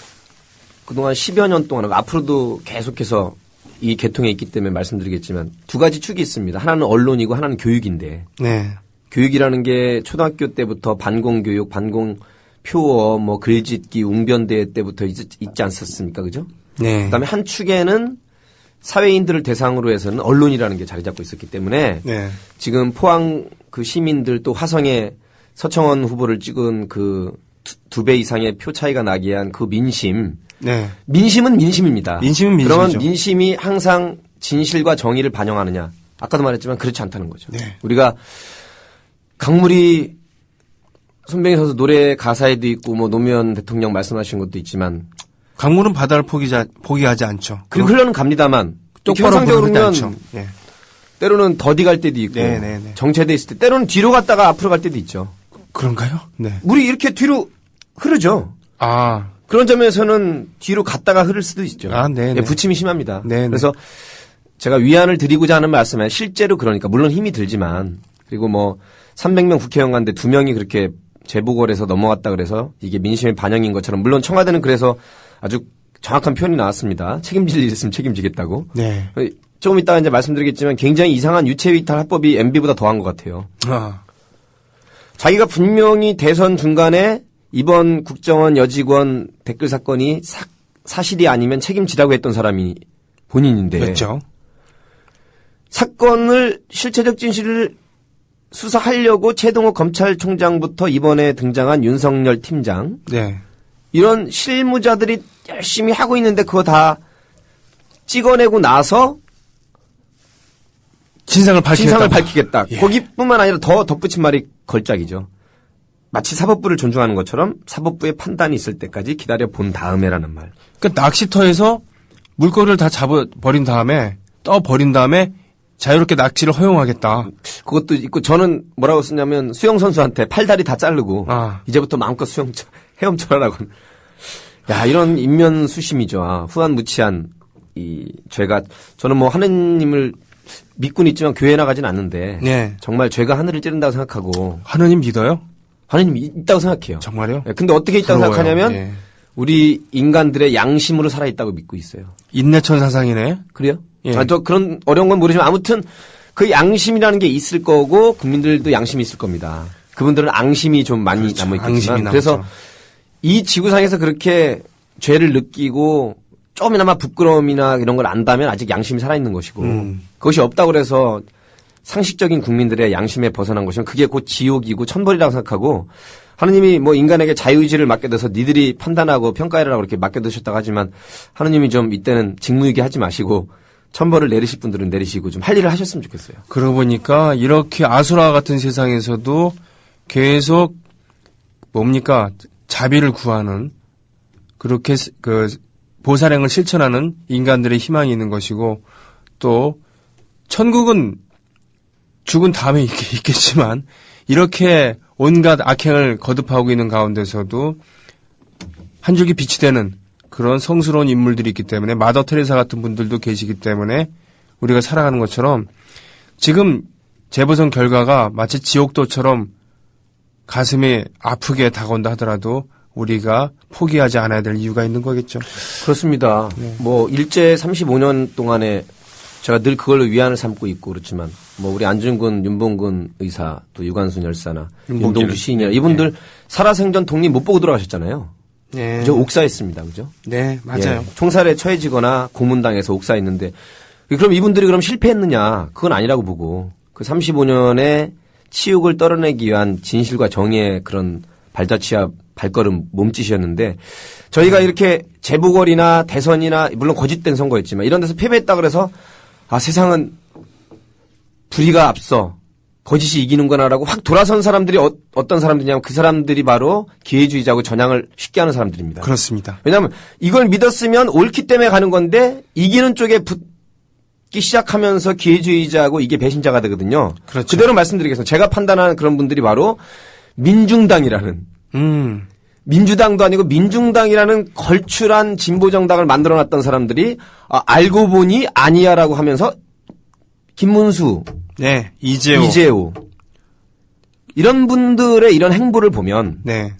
그동안 10여 년 동안 앞으로도 계속해서 이 계통에 있기 때문에 말씀드리겠지만 두 가지 축이 있습니다. 하나는 언론이고 하나는 교육인데 네. 교육이라는 게 초등학교 때부터 반공교육, 반공표어, 뭐 글짓기, 웅변대회 때부터 있지 않았습니까? 그죠? 네. 그다음에 한 축에는 사회인들을 대상으로 해서는 언론이라는 게 자리 잡고 있었기 때문에 네. 지금 포항 그 시민들 또 화성에 서청원 후보를 찍은 그 두 배 이상의 표 차이가 나게 한 그 민심. 네. 민심은 민심입니다. 민심은 민심이죠. 그러면 민심이 항상 진실과 정의를 반영하느냐? 아까도 말했지만 그렇지 않다는 거죠. 네. 우리가 강물이 손병희 선수 노래 가사에도 있고 뭐 노무현 대통령 말씀하신 것도 있지만 강물은 바다를 포기하지 않죠. 그리고 흘러는 갑니다만 똑바로 현상적으로 흐르지 보면 않죠. 예. 때로는 더디 갈 때도 있고 네네네. 정체돼 있을 때 때로는 뒤로 갔다가 앞으로 갈 때도 있죠. 그런가요? 네. 물이 이렇게 뒤로 흐르죠. 아. 그런 점에서는 뒤로 갔다가 흐를 수도 있죠. 아, 네네. 예, 부침이 심합니다. 네네. 그래서 제가 위안을 드리고자 하는 말씀은 실제로 그러니까 물론 힘이 들지만 그리고 뭐 300명 국회의원 가운데 2명이 그렇게 재보궐해서 넘어갔다 그래서 이게 민심의 반영인 것처럼 물론 청와대는 그래서 아주 정확한 표현이 나왔습니다. 책임질 일 있으면 책임지겠다고. 네. 조금 이따가 이제 말씀드리겠지만 굉장히 이상한 유체이탈 합법이 MB보다 더한 것 같아요. 아. 자기가 분명히 대선 중간에 이번 국정원 여직원 댓글 사건이 사실이 아니면 책임지라고 했던 사람이 본인인데. 그렇죠. 사건을 실체적 진실을 수사하려고 최동호 검찰총장부터 이번에 등장한 윤석열 팀장. 네. 이런 실무자들이 열심히 하고 있는데 그거 다 찍어내고 나서 진상을 밝히겠다. 예. 거기뿐만 아니라 더 덧붙인 말이 걸작이죠. 마치 사법부를 존중하는 것처럼 사법부의 판단이 있을 때까지 기다려 본 다음에라는 말. 그러니까 낚시터에서 물고기를 다 잡아버린 다음에 떠버린 다음에 자유롭게 낚시를 허용하겠다. 그것도 있고 저는 뭐라고 쓰냐면 수영 선수한테 팔다리 다 자르고 아. 이제부터 마음껏 헤엄쳐라라고. 야, 이런 인면수심이죠. 아, 후한무치한 이 죄가 저는 뭐 하느님을 믿고는 있지만 교회 나가진 않는데 네. 정말 죄가 하늘을 찌른다고 생각하고 하느님 믿어요? 하느님이 있다고 생각해요. 정말요? 네, 근데 어떻게 있다고 부러워요. 생각하냐면 예. 우리 인간들의 양심으로 살아있다고 믿고 있어요. 인내천 사상이네. 그래요? 예. 아, 저 그런 어려운 건 모르지만 아무튼 그 양심이라는 게 있을 거고 국민들도 양심이 있을 겁니다. 그분들은 앙심이 좀 많이 그렇죠. 남아있겠지만 앙심이 그래서 남죠. 이 지구상에서 그렇게 죄를 느끼고 조금이나마 부끄러움이나 이런 걸 안다면 아직 양심이 살아있는 것이고 그것이 없다고 그래서 상식적인 국민들의 양심에 벗어난 것이면 그게 곧 지옥이고 천벌이라고 생각하고 하느님이 뭐 인간에게 자유의지를 맡겨둬서 니들이 판단하고 평가해라고 이렇게 맡겨두셨다고 하지만 하느님이 좀 이때는 직무유기 하지 마시고 천벌을 내리실 분들은 내리시고 좀 할 일을 하셨으면 좋겠어요. 그러고 보니까 이렇게 아수라 같은 세상에서도 계속 뭡니까 자비를 구하는 그렇게 그 보살행을 실천하는 인간들의 희망이 있는 것이고 또 천국은 죽은 다음에 있겠지만 이렇게 온갖 악행을 거듭하고 있는 가운데서도 한 줄기 빛이 되는 그런 성스러운 인물들이 있기 때문에 마더 테레사 같은 분들도 계시기 때문에 우리가 살아가는 것처럼 지금 재보선 결과가 마치 지옥도처럼 가슴이 아프게 다가온다 하더라도 우리가 포기하지 않아야 될 이유가 있는 거겠죠. 그렇습니다. 뭐 일제 35년 동안에 제가 늘 그걸로 위안을 삼고 있고 그렇지만 뭐 우리 안중근, 윤봉근 의사 또 유관순 열사나 윤동주 시인이나 이분들 살아생전 독립 못 보고 돌아가셨잖아요. 네. 그죠? 옥사했습니다. 그죠? 네, 맞아요. 예, 총살에 처해지거나 고문당해서 옥사했는데 그럼 이분들이 그럼 실패했느냐? 그건 아니라고 보고 그 35년의 치욕을 떨어내기 위한 진실과 정의의 그런 발자취와 발걸음 몸짓이었는데 저희가 이렇게 재보궐이나 대선이나 물론 거짓된 선거였지만 이런 데서 패배했다 그래서 아 세상은 불의가 앞서 거짓이 이기는구나라고 확 돌아선 사람들이 어떤 사람들이냐면 그 사람들이 바로 기회주의자고 전향을 쉽게 하는 사람들입니다. 그렇습니다. 왜냐하면 이걸 믿었으면 옳기 때문에 가는 건데 이기는 쪽에 붙기 시작하면서 기회주의자고 이게 배신자가 되거든요. 그렇죠. 그대로 말씀드리겠습니다. 제가 판단하는 그런 분들이 바로 민중당이라는 민주당도 아니고 민중당이라는 걸출한 진보정당을 만들어놨던 사람들이 알고 보니 아니야라고 하면서 김문수, 네, 이재호. 이런 분들의 이런 행보를 보면 네,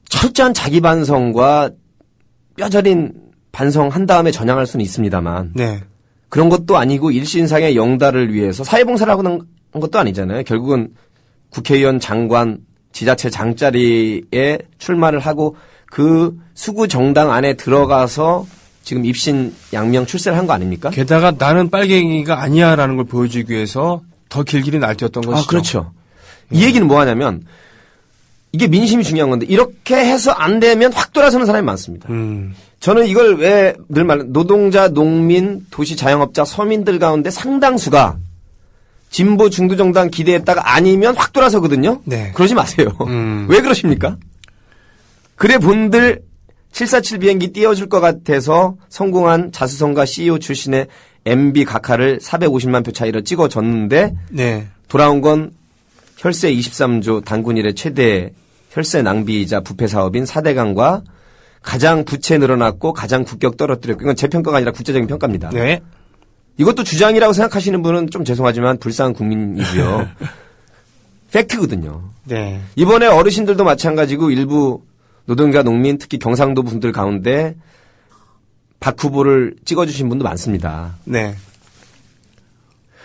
철저한 자기 반성과 뼈저린 반성한 다음에 전향할 수는 있습니다만 네, 그런 것도 아니고 일신상의 영달을 위해서 사회봉사를 하고 난 것도 아니잖아요. 결국은 국회의원, 장관, 지자체 장자리에 출마를 하고 그 수구 정당 안에 들어가서 지금 입신 양명 출세를 한 거 아닙니까? 게다가 나는 빨갱이가 아니야라는 걸 보여주기 위해서 더 길길이 날뛰었던 것이죠. 그렇죠. 이 얘기는 뭐 하냐면 이게 민심이 중요한 건데 이렇게 해서 안 되면 확 돌아서는 사람이 많습니다. 저는 이걸 왜 늘 노동자, 농민, 도시 자영업자, 서민들 가운데 상당수가 진보 중도정당 기대했다가 아니면 확 돌아서거든요. 네. 그러지 마세요. 왜 그러십니까? 그래 본들 747 비행기 띄워줄 것 같아서 성공한 자수성가 CEO 출신의 MB 각하를 450만 표 차이로 찍어줬는데 네, 돌아온 건 혈세 23조 단군 이래 최대 혈세 낭비이자 부패 사업인 4대강과 가장 부채 늘어났고 가장 국격 떨어뜨렸고 이건 제 평가가 아니라 국제적인 평가입니다. 네, 이것도 주장이라고 생각하시는 분은 좀 죄송하지만 불쌍한 국민이고요. 팩트거든요. 네, 이번에 어르신들도 마찬가지고 일부 노동자, 농민, 특히 경상도 분들 가운데 박 후보를 찍어주신 분도 많습니다. 네.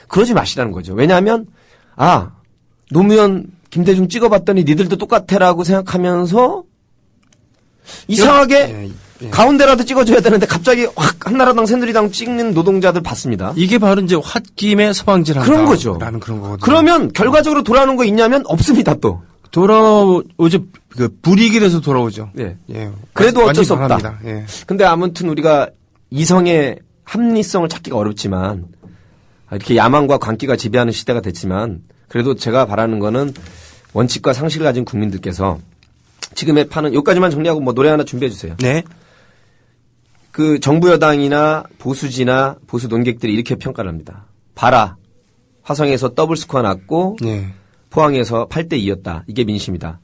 그러지 마시라는 거죠. 왜냐하면 노무현, 김대중 찍어봤더니 니들도 똑같아라고 생각하면서 이상하게 가운데라도 찍어줘야 되는데 갑자기 확 한나라당, 새누리당 찍는 노동자들 봤습니다. 이게 바로 이제 홧김에 서방질한다. 그런 거죠. 라는 그런 거거든요. 그러면 결과적으로 돌아오는 거 있냐면 없습니다 또. 돌아오죠. 그 불이익이 돼서 돌아오죠. 네. 예. 그래도 어쩔 완전히 수 없다. 망합니다. 예. 근데 아무튼 우리가 이성의 합리성을 찾기가 어렵지만 이렇게 야망과 광기가 지배하는 시대가 됐지만 그래도 제가 바라는 거는 원칙과 상식을 가진 국민들께서 지금의 판은 여기까지만 정리하고 뭐 노래 하나 준비해 주세요. 네. 그 정부 여당이나 보수지나 보수 논객들이 이렇게 평가를 합니다. 봐라. 화성에서 더블 스코어 났고 네. 포항에서 8대 2였다. 이게 민심이다.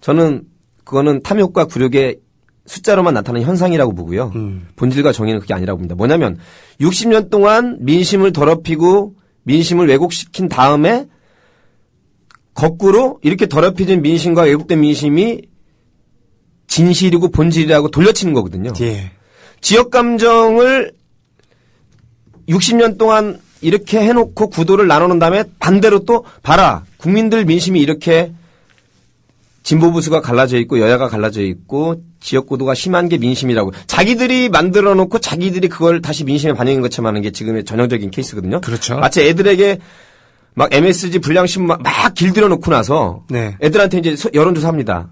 저는 그거는 탐욕과 굴욕의 숫자로만 나타나는 현상이라고 보고요. 본질과 정의는 그게 아니라고 봅니다. 뭐냐면 60년 동안 민심을 더럽히고 민심을 왜곡시킨 다음에 거꾸로 이렇게 더럽혀진 민심과 왜곡된 민심이 진실이고 본질이라고 돌려치는 거거든요. 예. 지역 감정을 60년 동안 이렇게 해놓고 구도를 나눠놓은 다음에 반대로 또 봐라. 국민들 민심이 이렇게 진보 보수가 갈라져 있고 여야가 갈라져 있고 지역 고도가 심한 게 민심이라고. 자기들이 만들어 놓고 자기들이 그걸 다시 민심에 반영인 것처럼 하는 게 지금의 전형적인 케이스거든요. 그렇죠. 마치 애들에게 막 MSG 불량신문 막 길들여 놓고 나서 네. 애들한테 이제 여론조사 합니다.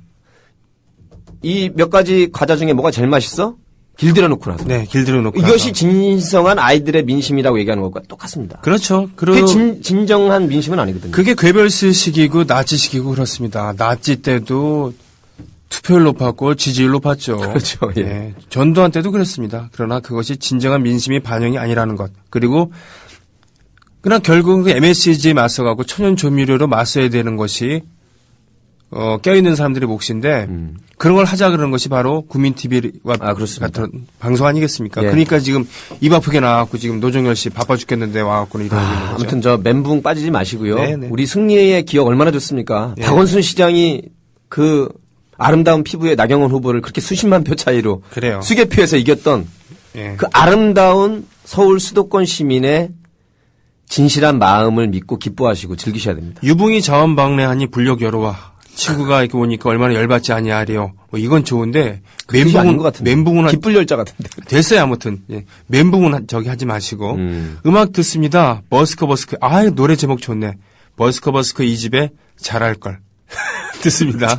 이 몇 가지 과자 중에 뭐가 제일 맛있어? 길들여 놓고 나서. 네, 길들여 놓고. 이것이 나서. 진성한 아이들의 민심이라고 얘기하는 것과 똑같습니다. 그렇죠. 그게 진정한 민심은 아니거든요. 그게 괴벨스식이고 나치식이고 그렇습니다. 나치 때도 투표율 높았고 지지율 높았죠. 그렇죠. 예. 예. 전두환 때도 그랬습니다. 그러나 그것이 진정한 민심의 반영이 아니라는 것. 그리고 그러나 결국은 그 MSG에 맞서가고 천연 조미료로 맞서야 되는 것이 껴있는 사람들의 몫인데 그런 걸 하자 그러는 것이 바로 국민 TV와 그렇습니다. 같은 방송 아니겠습니까? 예. 그러니까 지금 입 아프게 나와갖고 지금 노정열 씨 바빠 죽겠는데 와갖고는 이러고 있는 거죠. 아무튼 저 멘붕 빠지지 마시고요. 네네. 우리 승리의 기억 얼마나 좋습니까? 예. 박원순 시장이 그 아름다운 피부의 나경원 후보를 그렇게 수십만 표 차이로 그래요. 수개표에서 이겼던 예. 그 아름다운 서울 수도권 시민의 진실한 마음을 믿고 기뻐하시고 즐기셔야 됩니다. 유붕이 자원방래하니 불력 여로와 친구가 이렇게 오니까 얼마나 열받지 아니하리요. 뭐 이건 좋은데 그게 아닌 것 같은데. 멘붕은 기쁠 열자 같은데. 됐어요 아무튼. 예. 멘붕은 저기 하지 마시고 음악 듣습니다. 버스커 노래 제목 좋네. 버스커 2집에 잘할 걸 듣습니다.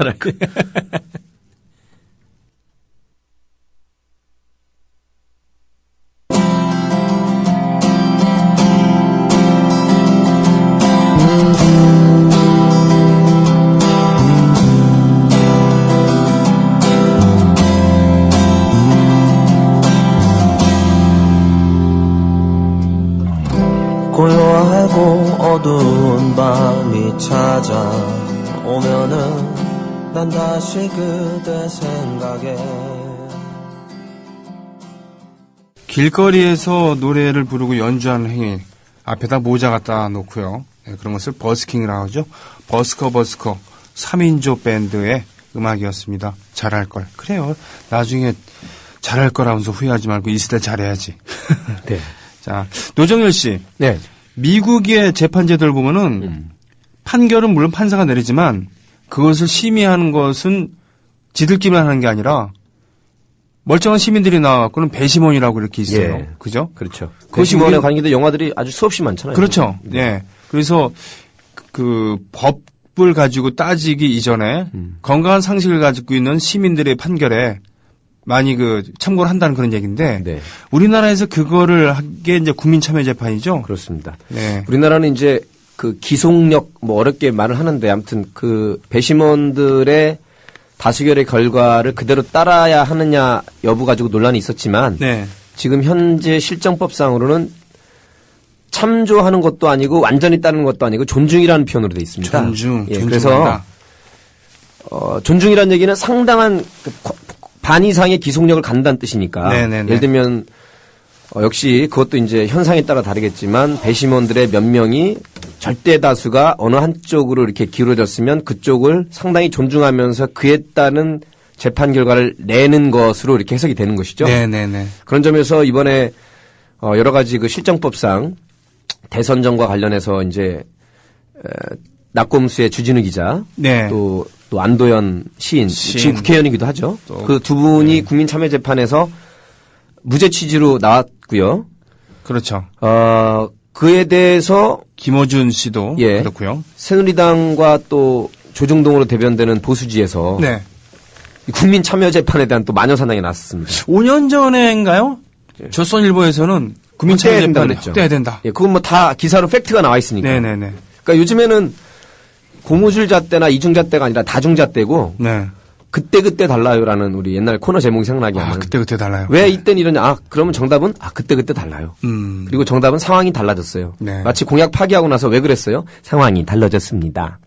고요하고 어두운 밤이 찾아오면은 난 다시 그대 생각에 길거리에서 노래를 부르고 연주하는 행위 앞에다 모자 갖다 놓고요. 네, 그런 것을 버스킹이라고 하죠. 버스커 3인조 밴드의 음악이었습니다. 잘할 걸. 그래요. 나중에 잘할 거라면서 후회하지 말고 있을 때 잘해야지. 네. 자, 노정열 씨. 네. 미국의 재판제도를 보면은 판결은 물론 판사가 내리지만 그것을 심의하는 것은 지들끼리만 하는 게 아니라 멀쩡한 시민들이 나와갖고는 배심원이라고 이렇게 있어요. 예. 그죠? 그렇죠. 그것이 배심원에 우리- 관계된 영화들이 아주 수없이 많잖아요. 그렇죠. 예. 그래서 그 법을 가지고 따지기 이전에 건강한 상식을 가지고 있는 시민들의 판결에 많이 그 참고를 한다는 그런 얘기인데 네. 우리나라에서 그거를 하게 이제 국민참여재판이죠. 그렇습니다. 네. 우리나라는 이제 그 기속력 뭐 어렵게 말을 하는데 아무튼 그 배심원들의 다수결의 결과를 그대로 따라야 하느냐 여부 가지고 논란이 있었지만 네. 지금 현재 실정법상으로는 참조하는 것도 아니고 완전히 따르는 것도 아니고 존중이라는 표현으로 돼 있습니다. 존중. 예, 존중한다. 그래서 존중이라는 얘기는 상당한 반 이상의 기속력을 간다는 뜻이니까. 네네네. 예를 들면 역시 그것도 이제 현상에 따라 다르겠지만 배심원들의 몇 명이 절대 다수가 어느 한쪽으로 이렇게 기울어졌으면 그쪽을 상당히 존중하면서 그에 따른 재판 결과를 내는 것으로 이렇게 해석이 되는 것이죠. 네네네. 그런 점에서 이번에 여러 가지 그 실정법상 대선전과 관련해서 이제 낙곰수의 주진우 기자 네. 또 안도현 시인 지금 국회의원이기도 하죠. 그 두 분이 국민참여재판에서 무죄 취지로 나왔고요. 그렇죠. 그에 대해서 김어준 씨도 예. 그렇고요. 새누리당과 또 조중동으로 대변되는 보수지에서 네. 국민참여재판에 대한 또 마녀사냥이 났습니다. 5년 전에인가요? 조선일보에서는 국민참여재판 그랬죠. 확대해야 된다. 예, 그건 뭐 다 기사로 팩트가 나와 있으니까. 네네네. 그러니까 요즘에는 고무줄잣대나 이중잣대가 아니라 다중잣대고 네. 그때 달라요라는 우리 옛날 코너 제목이 생각나게 아, 하는. 그때 달라요. 왜 이땐 이러냐? 그러면 정답은 그때 달라요. 그리고 정답은 상황이 달라졌어요. 네. 마치 공약 파기하고 나서 왜 그랬어요? 상황이 달라졌습니다.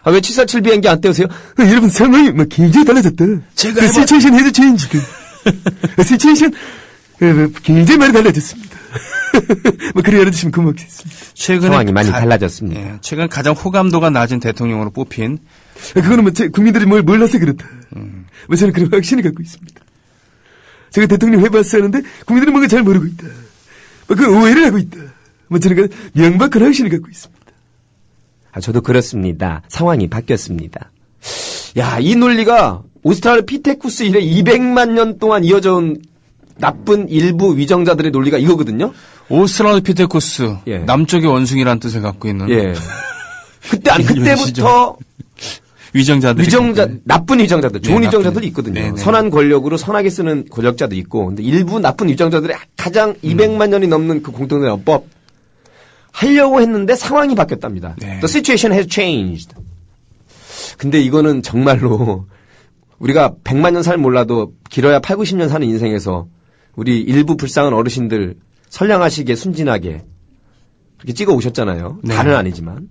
왜 747 비행기 안 떼우세요? 여러분 상황이 막 굉장히 달라졌다. 제가 시츄에이션 헤드 체인지드. 시츄에이션 굉장히 많이 달라졌습니다. 뭐 그래 알아주시면 고맙겠습니다. 최근에 상황이 많이 달라졌습니다. 예, 최근 가장 호감도가 낮은 대통령으로 뽑힌 그거는 뭐 국민들이 뭘 몰라서 그렇다. 뭐 저는 그런 확신을 갖고 있습니다. 제가 대통령 해봤어 하는데 국민들은 뭔가 잘 모르고 있다. 뭐 그 오해를 하고 있다. 뭐 저는 그 명백한 확신을 갖고 있습니다. 저도 그렇습니다. 상황이 바뀌었습니다. 야, 이 논리가 오스트랄로피테쿠스 이래 200만 년 동안 이어져 온 나쁜 일부 위정자들의 논리가 이거거든요. 오스트랄로피테쿠스 예. 남쪽의 원숭이라는 뜻을 갖고 있는 예. 그때부터 위정자들이 나쁜 위정자들, 좋은 네, 위정자들이 있거든요. 네네. 선한 권력으로 선하게 쓰는 권력자도 있고, 근데 일부 나쁜 위정자들의 가장 200만 년이 넘는 그 공통된 어법 하려고 했는데 상황이 바뀌었답니다. 네. The situation has changed. 근데 이거는 정말로 우리가 100만 년 살 몰라도 길어야 8, 90년 사는 인생에서 우리 일부 불쌍한 어르신들 선량하시게 순진하게 그렇게 찍어 오셨잖아요. 네. 다는 아니지만.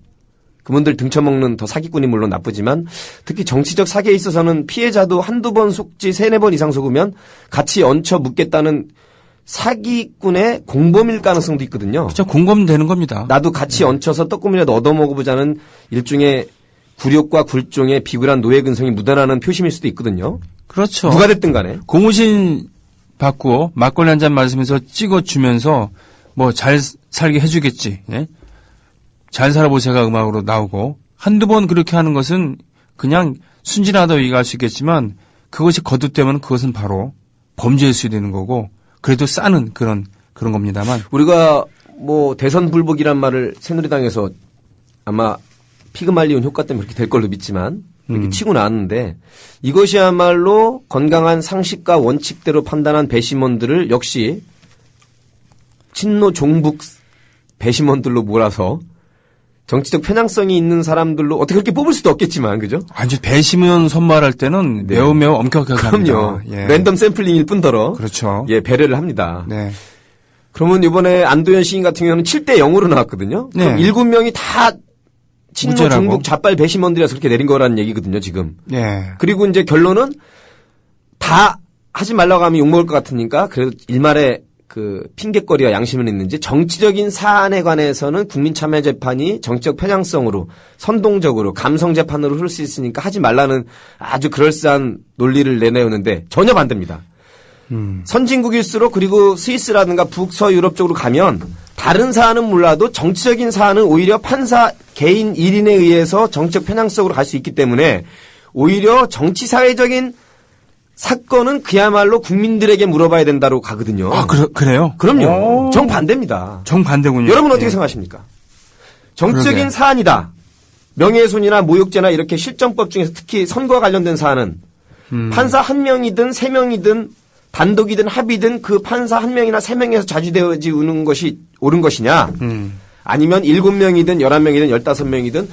그분들 등쳐먹는 더 사기꾼이 물론 나쁘지만 특히 정치적 사기에 있어서는 피해자도 한두 번 속지 세네 번 이상 속으면 같이 얹혀 묻겠다는 사기꾼의 공범일 가능성도 있거든요. 그렇죠. 공범되는 겁니다. 나도 같이 얹혀서 떡국이라도 얻어먹어보자는 일종의 굴욕과 굴종의 비굴한 노예 근성이 묻어나는 표심일 수도 있거든요. 그렇죠. 누가 됐든 간에. 고무신 받고 막걸리 한 잔 마시면서 찍어주면서 뭐 잘 살게 해주겠지. 예? 잘 살아보세요가 음악으로 나오고 한두 번 그렇게 하는 것은 그냥 순진하다고 얘기할 수 있겠지만 그것이 거듭되면 그것은 바로 범죄일 수 있는 거고 그래도 싸는 그런 겁니다만. 우리가 뭐 대선 불복이란 말을 새누리당에서 아마 피그말리온 효과 때문에 그렇게 될 걸로 믿지만 이렇게 치고 나왔는데 이것이야말로 건강한 상식과 원칙대로 판단한 배심원들을 역시 친노 종북 배심원들로 몰아서 정치적 편향성이 있는 사람들로 어떻게 그렇게 뽑을 수도 없겠지만 그죠? 아주 배심원 선발할 때는 네. 매우 엄격하게 그럼요. 합니다. 예. 랜덤 샘플링일 뿐더러 그렇죠. 예, 배려를 합니다. 네. 그러면 이번에 안도현 시인 같은 경우는 7대 0으로 나왔거든요. 네. 그럼 7명이 다 친노 무죄라고? 종북 좌빨 배심원들이라서 그렇게 내린 거라는 얘기거든요, 지금. 네. 그리고 이제 결론은 다 하지 말라고 하면 욕먹을 것 같으니까 그래도 일말의 그 핑계거리와 양심은 있는지 정치적인 사안에 관해서는 국민참여재판이 정치적 편향성으로 선동적으로 감성재판으로 흐를 수 있으니까 하지 말라는 아주 그럴싸한 논리를 내내오는데 전혀 반대입니다. 선진국일수록 그리고 스위스라든가 북서 유럽 쪽으로 가면 다른 사안은 몰라도 정치적인 사안은 오히려 판사 개인 1인에 의해서 정치적 편향성으로 갈 수 있기 때문에 오히려 정치 사회적인 사건은 그야말로 국민들에게 물어봐야 된다고 가거든요. 아, 그래요? 그럼요. 오. 정반대입니다. 정반대군요. 여러분 어떻게 예. 생각하십니까? 정치적인 그러게. 사안이다. 명예훼손이나 모욕죄나 이렇게 실정법 중에서 특히 선거와 관련된 사안은 판사 한 명이든 세 명이든 단독이든 합의든 그 판사 한 명이나 세 명에서 자주되어지는 것이 옳은 것이냐 아니면 7명이든 11명이든 15명이든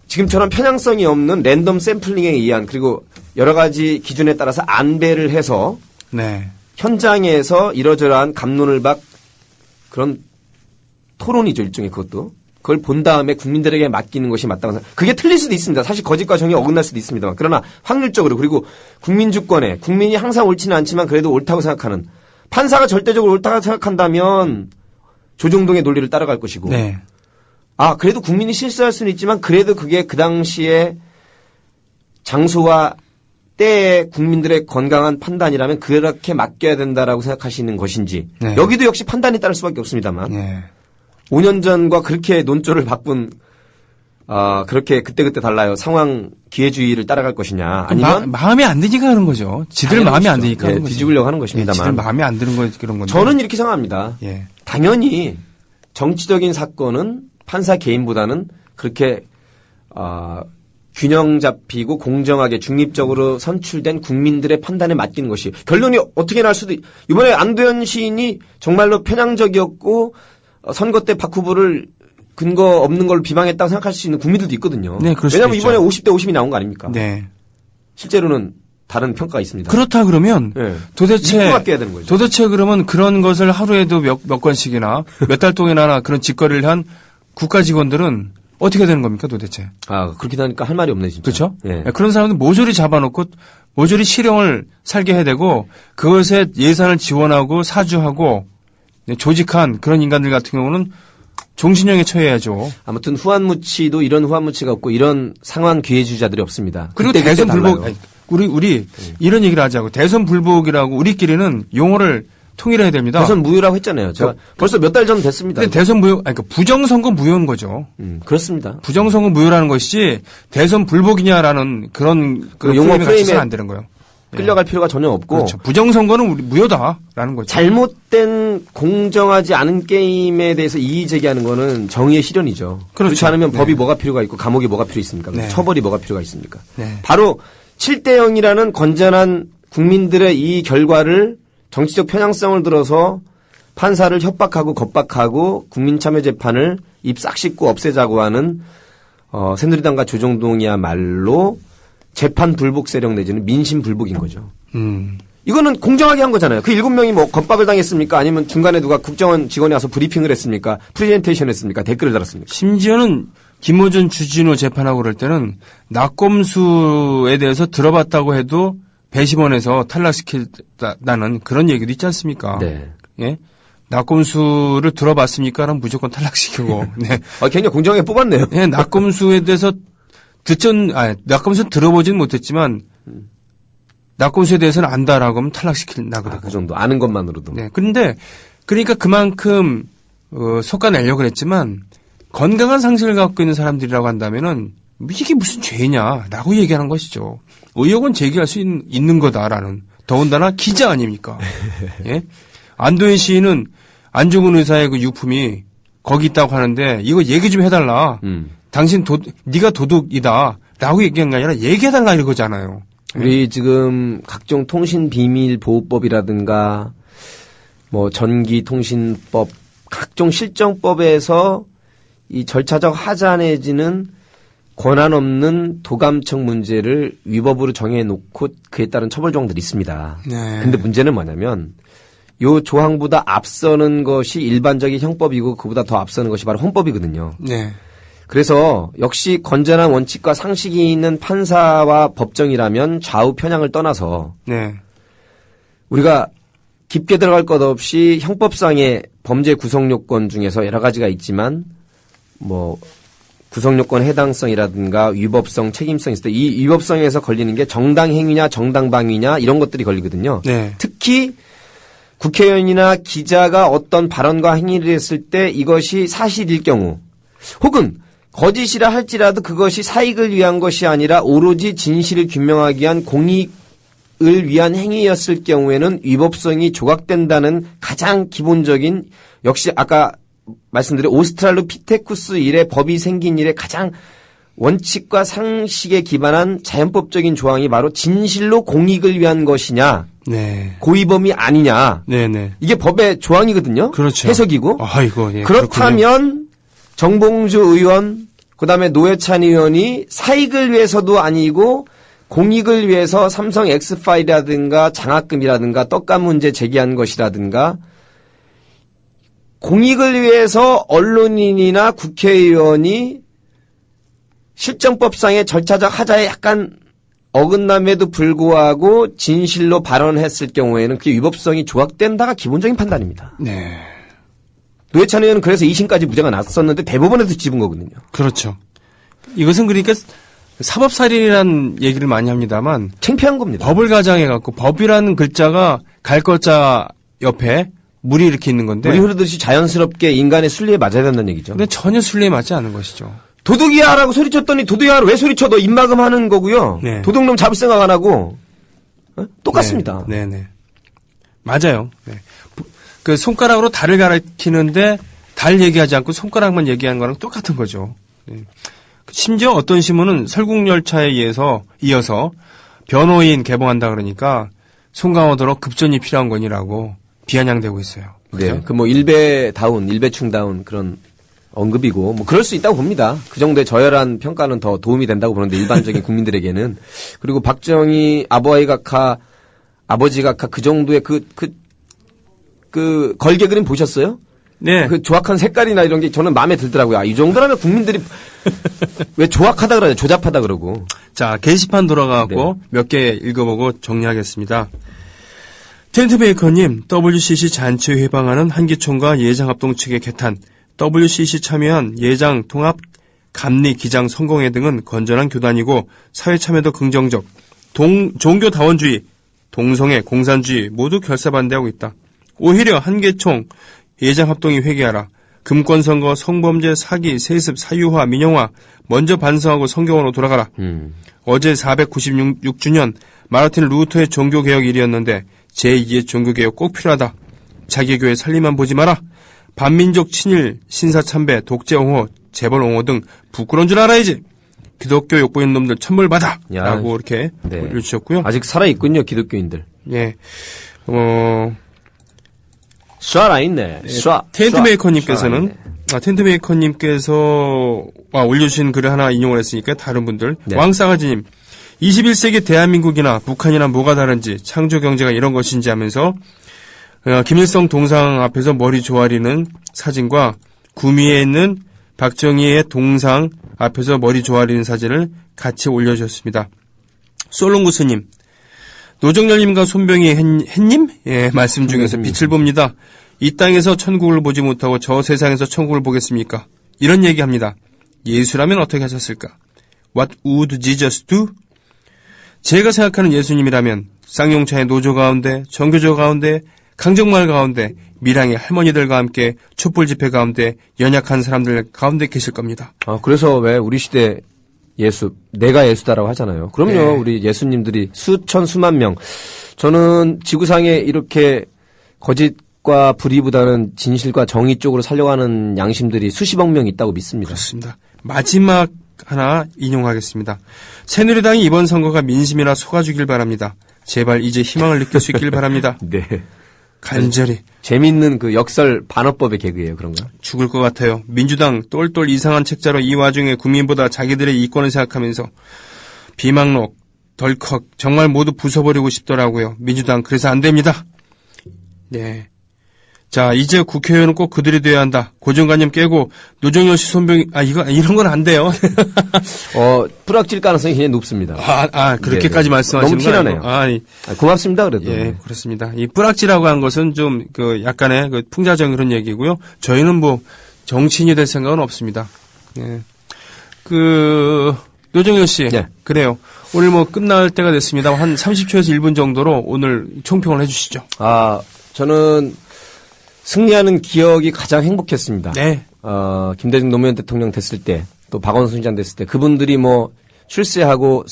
지금처럼 편향성이 없는 랜덤 샘플링에 의한 그리고 여러 가지 기준에 따라서 안배를 해서 네. 현장에서 이러저러한 갑론을 박 그런 토론이죠, 일종의 그것도. 그걸 본 다음에 국민들에게 맡기는 것이 맞다고 생각합니다. 그게 틀릴 수도 있습니다. 사실 거짓과 정이 어긋날 수도 있습니다만. 그러나 확률적으로 그리고 국민 주권에 국민이 항상 옳지는 않지만 그래도 옳다고 생각하는 판사가 절대적으로 옳다고 생각한다면 조정동의 논리를 따라갈 것이고 네. 아, 그래도 국민이 실수할 수는 있지만 그래도 그게 그 당시에 장소와 때의 국민들의 건강한 판단이라면 그렇게 맡겨야 된다라고 생각하시는 것인지 네. 여기도 역시 판단이 따를 수밖에 없습니다만 네. 5년 전과 그렇게 논조를 바꾼 그렇게 그때그때 달라요. 상황 기회주의를 따라갈 것이냐 아니면 마음에 안 드니까 하는 거죠. 지들 마음에 안 드니까 하는 거죠. 뒤집으려고 하는 예, 것입니다만 지들 마음에 안 드는 거 그런 건데. 저는 이렇게 생각합니다. 예. 당연히 정치적인 사건은 판사 개인보다는 그렇게 균형 잡히고 공정하게 중립적으로 선출된 국민들의 판단에 맡기는 것이 결론이 어떻게 날 수도 이번에 안도현 시인이 정말로 편향적이었고 선거 때 박 후보를 근거 없는 걸로 비방했다고 생각할 수 있는 국민들도 있거든요. 네, 그럴 수도 왜냐하면 있죠. 이번에 50대 50이 나온 거 아닙니까? 네. 실제로는 다른 평가가 있습니다. 그렇다 그러면 네. 도대체 믿고 맡겨야 되는 거죠. 도대체 그러면 그런 것을 하루에도 몇 건씩이나 몇 달 동안이나 그런 직거래를 한 국가 직원들은 어떻게 되는 겁니까 도대체? 그렇게 되니까 할 말이 없네 진짜. 그렇죠? 예. 그런 사람들 모조리 잡아놓고 모조리 실형을 살게 해야 되고 그것에 예산을 지원하고 사주하고 조직한 그런 인간들 같은 경우는 종신형에 처해야죠. 아무튼 후한무치도 이런 후한무치가 없고 이런 상황 기회주의자들이 없습니다. 그리고 그때 대선 불복 달라요. 우리 이런 얘기를 하자고 대선 불복이라고 우리끼리는 용어를 통일해야 됩니다. 대선 무효라고 했잖아요. 제가 벌써 몇 달 전 됐습니다. 근데 대선 무효 그러니까 부정선거 무효인 거죠. 그렇습니다. 부정선거 무효라는 것이 대선 불복이냐라는 그런 용어 프레임에 프레임에 갇혀서는 안 되는 거예요. 끌려갈 필요가 전혀 없고 그렇죠. 부정선거는 우리 무효다라는 거죠. 잘못된 공정하지 않은 게임에 대해서 이의 제기하는 거는 정의의 실현이죠. 그렇죠. 그렇지 않으면 네. 법이 뭐가 필요가 있고 감옥이 뭐가 필요 있습니까? 네. 처벌이 뭐가 필요가 있습니까? 네. 바로 7대 0이라는 건전한 국민들의 이 결과를 정치적 편향성을 들어서 판사를 협박하고 겁박하고 국민참여재판을 입 싹 씻고 없애자고 하는 새누리당과 조정동이야말로 재판 불복 세력 내지는 민심 불복인 거죠. 이거는 공정하게 한 거잖아요. 그 7명이 뭐 겁박을 당했습니까? 아니면 중간에 누가 국정원 직원이 와서 브리핑을 했습니까? 프레젠테이션 했습니까? 댓글을 달았습니까? 심지어는 김어준 주진우 재판하고 그럴 때는 낙검수에 대해서 들어봤다고 해도 배심원에서 탈락시켰다는 그런 얘기도 있지 않습니까? 네. 예? 낙검수를 들어봤습니까? 그럼 무조건 탈락시키고. 네. 굉장히 공정하게 뽑았네요. 예, 낙검수에 대해서 낙검수 들어보진 못했지만 낙검수에 대해서는 안다라고 하면 탈락시킨다 그러고. 그 정도 아는 것만으로도. 네. 그런데 그러니까 그만큼 솎아내려고 그랬지만 건강한 상식을 갖고 있는 사람들이라고 한다면은 이게 무슨 죄냐라고 얘기하는 것이죠. 의혹은 제기할 수 있는 거다라는. 더군다나 기자 아닙니까? 예? 안도현 시인은 안중근 의사의 그 유품이 거기 있다고 하는데 이거 얘기 좀 해달라. 당신 네가 도둑이다라고 얘기한 게 아니라 얘기해달라 이거잖아요. 우리 지금 각종 통신비밀보호법이라든가 뭐 전기통신법 각종 실정법에서 이 절차적 하자 내지는 권한 없는 도감청 문제를 위법으로 정해놓고 그에 따른 처벌 조항들이 있습니다. 네. 근데 문제는 뭐냐면 요 조항보다 앞서는 것이 일반적인 형법이고 그보다 더 앞서는 것이 바로 헌법이거든요. 네. 그래서 역시 건전한 원칙과 상식이 있는 판사와 법정이라면 좌우 편향을 떠나서 네. 우리가 깊게 들어갈 것 없이 형법상의 범죄 구성 요건 중에서 여러 가지가 있지만 뭐 구성 요건 해당성이라든가 위법성, 책임성 있을 때 이 위법성에서 걸리는 게 정당 행위냐 정당 방위냐 이런 것들이 걸리거든요. 네. 특히 국회의원이나 기자가 어떤 발언과 행위를 했을 때 이것이 사실일 경우 혹은 거짓이라 할지라도 그것이 사익을 위한 것이 아니라 오로지 진실을 규명하기 위한 공익을 위한 행위였을 경우에는 위법성이 조각된다는 가장 기본적인 역시 아까 말씀드린 오스트랄로피테쿠스 이래 법이 생긴 이래 가장 원칙과 상식에 기반한 자연법적인 조항이 바로 진실로 공익을 위한 것이냐 네. 고의범이 아니냐 네네. 이게 법의 조항이거든요. 그렇죠. 해석이고 아이고, 예, 그렇다면 정봉주 의원 그다음에 노회찬 의원이 사익을 위해서도 아니고 공익을 위해서 삼성 엑스파일이라든가 장학금이라든가 떡값 문제 제기한 것이라든가 공익을 위해서 언론인이나 국회의원이 실정법상의 절차적 하자에 약간 어긋남에도 불구하고 진실로 발언했을 경우에는 그게 위법성이 조각된다가 기본적인 판단입니다. 네. 노회찬 의원은 그래서 2심까지 무죄가 났었는데 대법원에서 집은 거거든요. 그렇죠. 이것은 그러니까 사법살인이라는 얘기를 많이 합니다만 창피한 겁니다. 법을 가장해갖고 법이라는 글자가 갈 거자 옆에 물이 이렇게 있는 건데 물이 흐르듯이 자연스럽게 인간의 순리에 맞아야 된다는 얘기죠. 근데 전혀 순리에 맞지 않은 것이죠. 도둑이야라고 소리쳤더니 도둑이야를 왜 소리쳐? 너 입막음 하는 거고요. 네. 도둑놈 잡을 생각 안 하고 똑같습니다. 네네. 맞아요. 네. 그 손가락으로 달을 가리키는데 달 얘기하지 않고 손가락만 얘기한 거랑 똑같은 거죠. 네. 심지어 어떤 신문은 설국열차에 이어서 변호인 개봉한다 그러니까 송강호더러 급전이 필요한 건이라고 비아냥대고 있어요. 네. 그 뭐 일배충다운 그런 언급이고 뭐 그럴 수 있다고 봅니다. 그 정도의 저열한 평가는 더 도움이 된다고 보는데 일반적인 국민들에게는 그리고 박정희 아버지 각하 그 정도의 그 걸개 그림 보셨어요? 네. 그 조악한 색깔이나 이런 게 저는 마음에 들더라고요. 아, 이 정도라면 국민들이 왜 조악하다 그러냐, 조잡하다 그러고. 자, 게시판 돌아가고 네. 몇 개 읽어보고 정리하겠습니다. 텐트베이커님, WCC 잔치 회방하는 한기총과 예장합동 측의 개탄, WCC 참여한 예장, 통합, 감리, 기장, 성공회 등은 건전한 교단이고 사회 참여도 긍정적, 종교다원주의, 동성애, 공산주의 모두 결사 반대하고 있다. 오히려 한계총, 예장합동이 회개하라. 금권선거, 성범죄, 사기, 세습, 사유화, 민영화 먼저 반성하고 성경으로 돌아가라. 어제 496주년 마르틴 루터의 종교개혁일이었는데 제2의 종교개혁 꼭 필요하다. 자기 교회 살림만 보지 마라. 반민족 친일, 신사참배, 독재 옹호, 재벌 옹호 등 부끄러운 줄 알아야지. 기독교 욕보이는 놈들 천벌받아. 라고 이렇게 네. 올려주셨고요. 아직 살아있군요, 기독교인들. 예. 살아있네. 텐트메이커님께서는 텐트메이커님께서 올려주신 글을 하나 인용을 했으니까 다른 분들 네. 왕싸가지님 21세기 대한민국이나 북한이나 뭐가 다른지 창조경제가 이런 것인지 하면서 김일성 동상 앞에서 머리 조아리는 사진과 구미에 있는 박정희의 동상 앞에서 머리 조아리는 사진을 같이 올려주셨습니다. 솔롱구스님, 노정열님과 손병희 햇님? 예, 말씀 중에서 빛을 봅니다. 이 땅에서 천국을 보지 못하고 저 세상에서 천국을 보겠습니까? 이런 얘기합니다. 예수라면 어떻게 하셨을까? What would Jesus do? 제가 생각하는 예수님이라면 쌍용차의 노조 가운데, 정교조 가운데, 강정마을 가운데, 밀양의 할머니들과 함께 촛불 집회 가운데 연약한 사람들 가운데 계실 겁니다. 그래서 왜 우리 시대 예수, 내가 예수다라고 하잖아요. 그럼요. 네. 우리 예수님들이 수천 수만 명. 저는 지구상에 이렇게 거짓과 불의보다는 진실과 정의 쪽으로 살려가는 양심들이 수십억 명 있다고 믿습니다. 그렇습니다. 마지막 하나 인용하겠습니다. 새누리당이 이번 선거가 민심이라 속아주길 바랍니다. 제발 이제 희망을 느낄 수 있길 바랍니다. 네. 간절히 재밌는 그 역설 반어법의 개그예요, 그런가? 죽을 것 같아요. 민주당 똘똘 이상한 책자로 이 와중에 국민보다 자기들의 이권을 생각하면서 비망록, 덜컥 정말 모두 부숴버리고 싶더라고요. 민주당 그래서 안 됩니다. 네. 자, 이제 국회의원은 꼭 그들이 돼야 한다. 고정관념 깨고 노정열 씨 손병희 이런 건 안 돼요. 뿌락질 가능성이 굉장히 높습니다. 그렇게까지 네네. 말씀하시는 너무 티나네요. 고맙습니다, 그래도. 예, 그렇습니다. 이 뿌락지라고 한 것은 좀 약간의 풍자적인 그런 얘기고요. 저희는 뭐 정치인이 될 생각은 없습니다. 예. 노정열 씨. 네. 그래요. 오늘 뭐 끝날 때가 됐습니다. 한 30초에서 1분 정도로 오늘 총평을 해 주시죠. 저는 승리하는 기억이 가장 행복했습니다. 네. 김대중 노무현 대통령 됐을 때, 또 박원순 시장 됐을 때, 그분들이 뭐 출세하고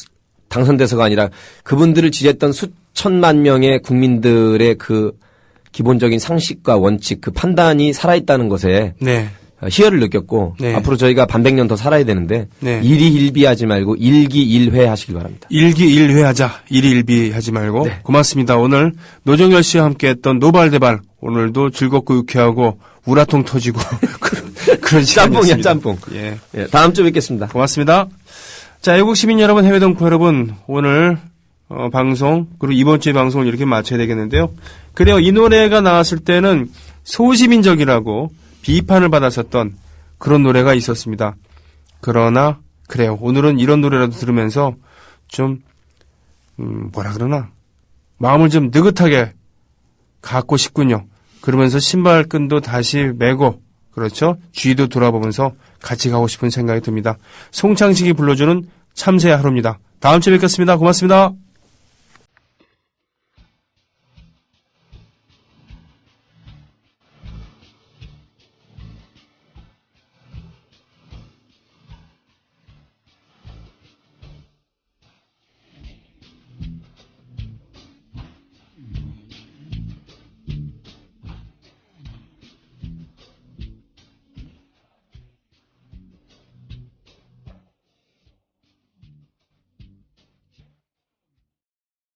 당선돼서가 아니라 그분들을 지지했던 수천만 명의 국민들의 그 기본적인 상식과 원칙, 그 판단이 살아있다는 것에 네. 희열을 느꼈고, 네. 앞으로 저희가 반백년 더 살아야 되는데, 네. 일희일비하지 말고 일기일회 하시길 바랍니다. 일기일회하자. 일희일비하지 말고. 네. 고맙습니다. 오늘 노정열 씨와 함께했던 노발대발. 오늘도 즐겁고 유쾌하고 우라통 터지고 그런 시간이었습니다. 짬뽕이야, 짬뽕. 예. 다음 주에 뵙겠습니다. 고맙습니다. 자, 애국 시민 여러분, 해외 동포 여러분, 오늘 방송 그리고 이번 주의 방송을 이렇게 마쳐야 되겠는데요. 그래요. 이 노래가 나왔을 때는 소시민적이라고 비판을 받았었던 그런 노래가 있었습니다. 그러나 그래요. 오늘은 이런 노래라도 들으면서 좀 뭐라 그러나 마음을 좀 느긋하게 갖고 싶군요. 그러면서 신발끈도 다시 매고 그렇죠. 주위도 돌아보면서 같이 가고 싶은 생각이 듭니다. 송창식이 불러주는 참새의 하루입니다. 다음 주에 뵙겠습니다. 고맙습니다.